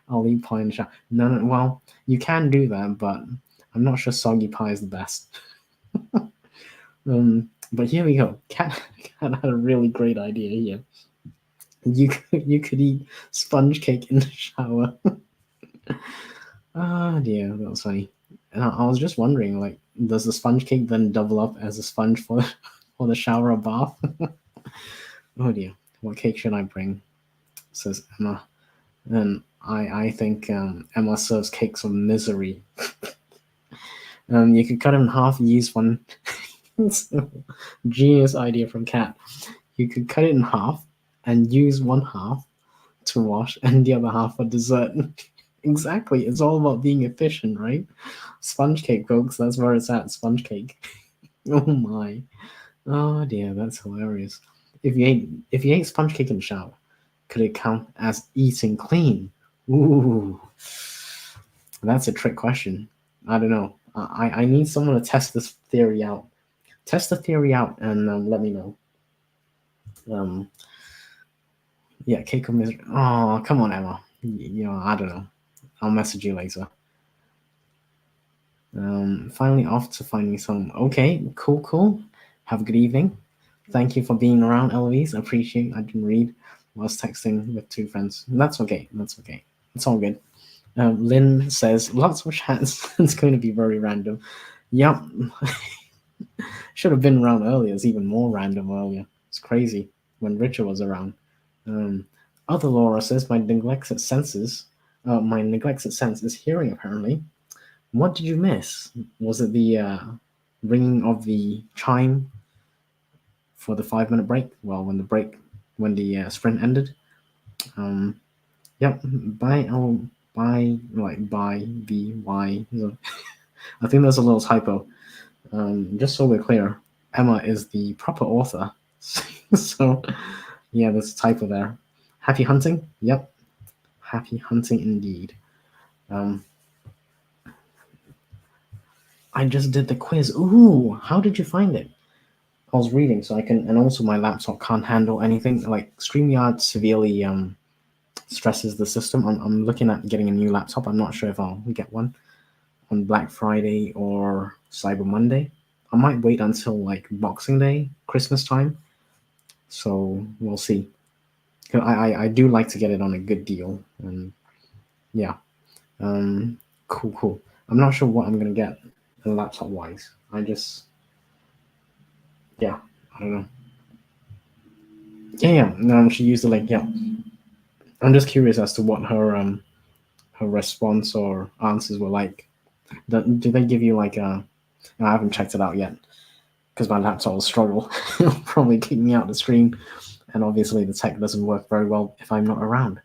I'll eat pie in the shower. No, well, you can do that, but I'm not sure soggy pie is the best. But here we go. Kat had a really great idea here. You could eat sponge cake in the shower. Ah, dear, that was funny. And I was just wondering, like, does the sponge cake then double up as a sponge for the shower or bath? Oh dear, what cake should I bring? Says Emma. And I think Emma serves cakes of misery. You could cut it in half, use one. Genius idea from Kat. You could cut it in half and use one half to wash and the other half for dessert. Exactly. It's all about being efficient, right? Sponge cake, folks. That's where it's at. Sponge cake. Oh my. Oh dear, that's hilarious. If you ate sponge cake in the shower, could it count as eating clean? Ooh, that's a trick question. I don't know. I need someone to test this theory out. Test the theory out and let me know. Yeah, cake of misery. Oh, come on, Emma. I don't know. I'll message you later. Finally off to find me some. Okay, cool, cool. Have a good evening. Thank you for being around, Eloise. I appreciate. I didn't read. I was texting with two friends. That's okay. That's okay. It's all good. Lynn says lots of chats. It's going to be very random. Yep. Should have been around earlier. It's even more random earlier. It's crazy when Richard was around. Um, Other Laura says my neglected sense is hearing apparently. What did you miss? Was it the ringing of the chime for the 5 minute break? Well, when the sprint ended. Um, yep. By the y. I think there's a little typo. Just so we're clear, Emma is the proper author. So yeah, there's a typo there. Happy hunting. Yep. Happy hunting indeed. Um, I just did the quiz. Ooh, how did you find it? I was reading, so I can, and also my laptop can't handle anything. Like StreamYard severely stresses the system. I'm looking at getting a new laptop. I'm not sure if I'll get one on Black Friday or Cyber Monday. I might wait until like Boxing Day, Christmas time. So we'll see. 'Cause I do like to get it on a good deal, and yeah, um, cool, cool. I'm not sure what I'm gonna get laptop wise. Yeah, I don't know. Yeah, yeah. No, she used the link. Yeah, I'm just curious as to what her response or answers were like. Do they give you like a? I haven't checked it out yet because my laptop will struggle. It'll probably kick me out the stream, and obviously the tech doesn't work very well if I'm not around.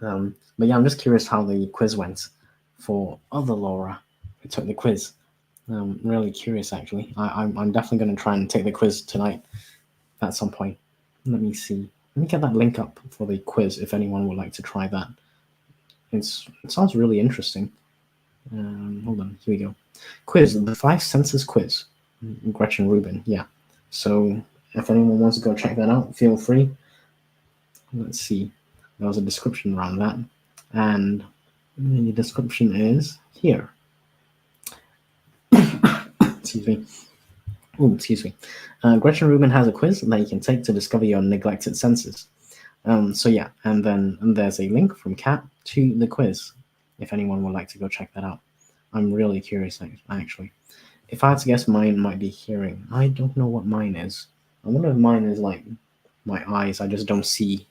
But yeah, I'm just curious how the quiz went for other Laura who took the quiz. Really curious actually. I'm definitely going to try and take the quiz tonight at some point. Let me see. Let me get that link up for the quiz if anyone would like to try that. It sounds really interesting. Hold on, here we go. Quiz, the five senses quiz. Gretchen Rubin, yeah. So if anyone wants to go check that out, feel free. Let's see. There was a description around that. And the description is here. Excuse me. Oh, excuse me. Gretchen Rubin has a quiz that you can take to discover your neglected senses. So yeah, and there's a link from Kat to the quiz if anyone would like to go check that out. I'm really curious actually. If I had to guess, mine might be hearing. I don't know what mine is. I wonder if mine is like my eyes. I just don't see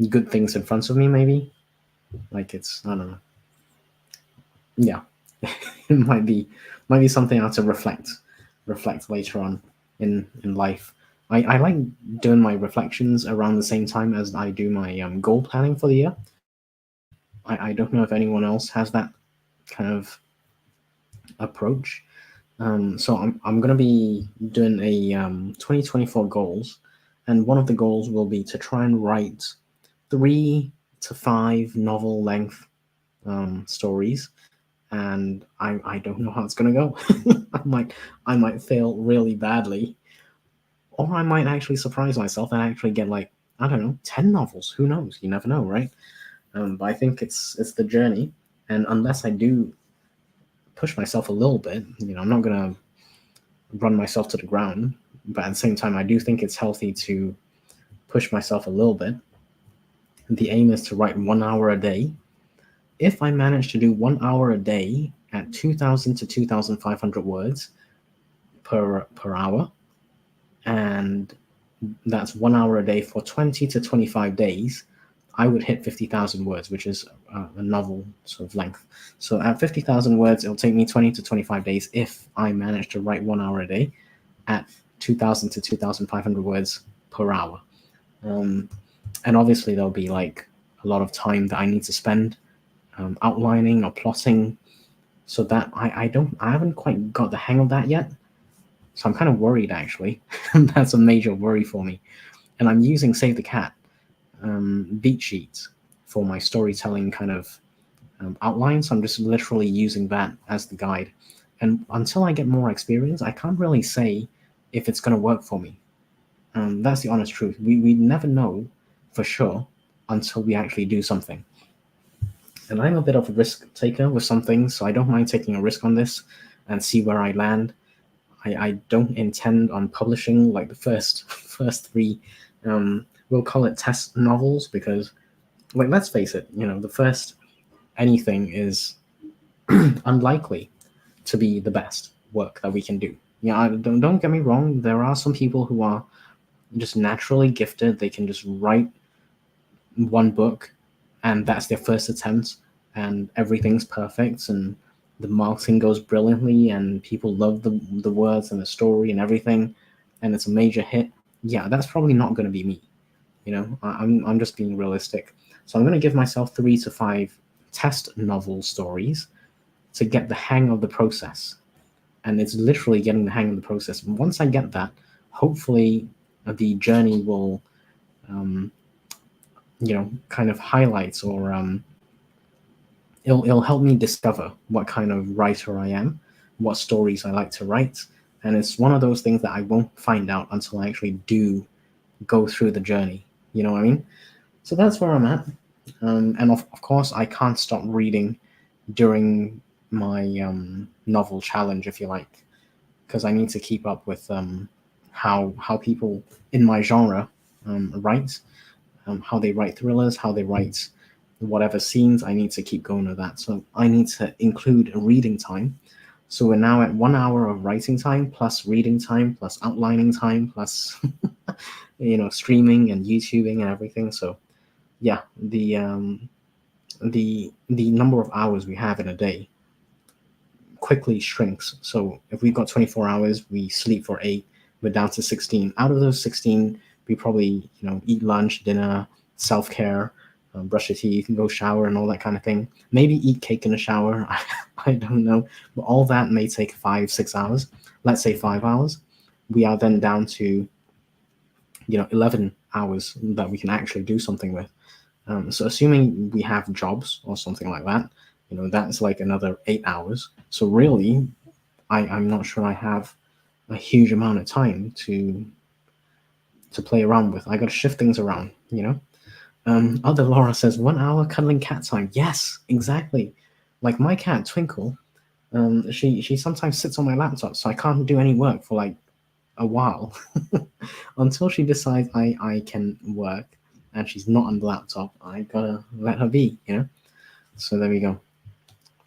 good things in front of me. Maybe like it's I don't know. Yeah, it might be something I have to reflect later on in life. I like doing my reflections around the same time as I do my goal planning for the year. I don't know if anyone else has that kind of approach. So I'm gonna be doing a 2024 goals, and one of the goals will be to try and write 3 to 5 novel length stories, and I don't know how it's gonna go. I might fail really badly, or I might actually surprise myself and actually get like I don't know 10 novels. Who knows? You never know, right? But I think it's the journey, and unless I do push myself a little bit, I'm not gonna run myself to the ground. But at the same time, I do think it's healthy to push myself a little bit. The aim is to write 1 hour a day. If I manage to do 1 hour a day at 2,000 to 2,500 words per hour, and that's 1 hour a day for 20 to 25 days, I would hit 50,000 words, which is a novel sort of length. So at 50,000 words, it'll take me 20 to 25 days if I manage to write 1 hour a day at 2,000 to 2,500 words per hour. And obviously, there'll be like a lot of time that I need to spend outlining or plotting, so that I haven't quite got the hang of that yet. So I'm kind of worried actually. That's a major worry for me. And I'm using Save the Cat beat sheets for my storytelling kind of outline. So I'm just literally using that as the guide. And until I get more experience, I can't really say if it's going to work for me. That's the honest truth. We never know for sure until we actually do something. And I'm a bit of a risk taker with some things, so I don't mind taking a risk on this and see where I land. I don't intend on publishing like the first first three, we'll call it test novels, because like, let's face it, the first anything is unlikely to be the best work that we can do. Don't get me wrong, there are some people who are just naturally gifted. They can just write one book and that's their first attempt, and everything's perfect, and the marketing goes brilliantly, and people love the words and the story and everything, and it's a major hit. Yeah, that's probably not going to be me. I'm just being realistic. So I'm going to give myself 3 to 5 test novel stories to get the hang of the process. And it's literally getting the hang of the process. And once I get that, hopefully the journey will, kind of highlights, or it'll help me discover what kind of writer I am, what stories I like to write. And it's one of those things that I won't find out until I actually do go through the journey. You know what I mean? So that's where I'm at. And of course, I can't stop reading during my novel challenge, if you like, because I need to keep up with how people in my genre write, how they write thrillers, how they write whatever scenes. I need to keep going with that. So I need to include a reading time. So we're now at 1 hour of writing time plus reading time plus outlining time plus streaming and YouTubing and everything. So yeah, the number of hours we have in a day quickly shrinks. So if we've got 24 hours, we sleep for 8, we're down to 16. Out of those 16, we probably eat lunch, dinner, self-care, brush your teeth, go shower, and all that kind of thing. Maybe eat cake in the shower. I don't know, but all that may take 5-6 hours. Let's say 5 hours. We are then down to 11 hours that we can actually do something with. So assuming we have jobs or something like that, that's like another 8 hours. So really, I'm not sure I have a huge amount of time to play around with. I got to shift things around. Other Laura says 1 hour cuddling cat time. Yes, exactly. Like my cat Twinkle, she sometimes sits on my laptop, so I can't do any work for like a while until she decides I can work, and she's not on the laptop. I gotta let her be. So there we go.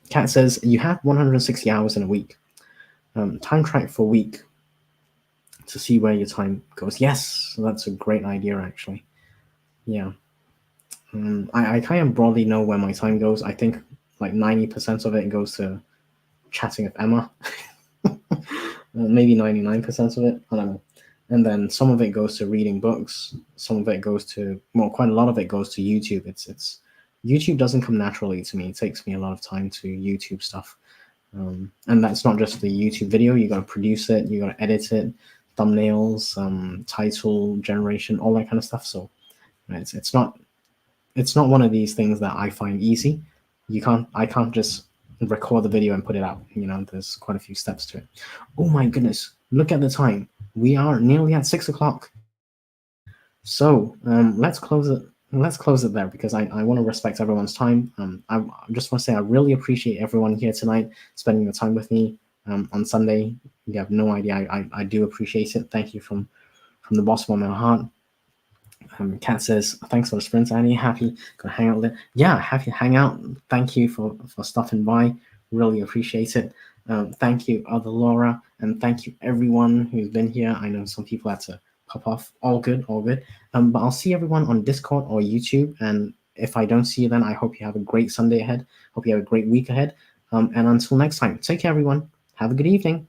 Kat says you have 160 hours in a week. Time track for a week to see where your time goes. Yes, that's a great idea, actually. Yeah. I kind of broadly know where my time goes. I think like 90% of it goes to chatting with Emma. Maybe 99% of it. I don't know. And then some of it goes to reading books. Some of it goes to, well, quite a lot of it goes to YouTube. It's YouTube doesn't come naturally to me. It takes me a lot of time to YouTube stuff. And that's not just the YouTube video. You got to produce it. You got to edit it, thumbnails, title generation, all that kind of stuff. So it's not one of these things that I find easy. I can't just record the video and put it out. There's quite a few steps to it. Oh my goodness, look at the time. We are nearly at 6 o'clock. So let's close it there, because I want to respect everyone's time. I just want to say I really appreciate everyone here tonight spending the time with me on Sunday. You have no idea. I do appreciate it. Thank you from the bottom of my heart. Kat says, thanks for the sprint, Annie. Happy to hang out there. Yeah, happy to hang out. Thank you for stopping by. Really appreciate it. Thank you, other Laura, and thank you everyone who's been here. I know some people had to pop off. All good. But I'll see everyone on Discord or YouTube. And if I don't see you then, I hope you have a great Sunday ahead. Hope you have a great week ahead. And until next time, take care, everyone. Have a good evening.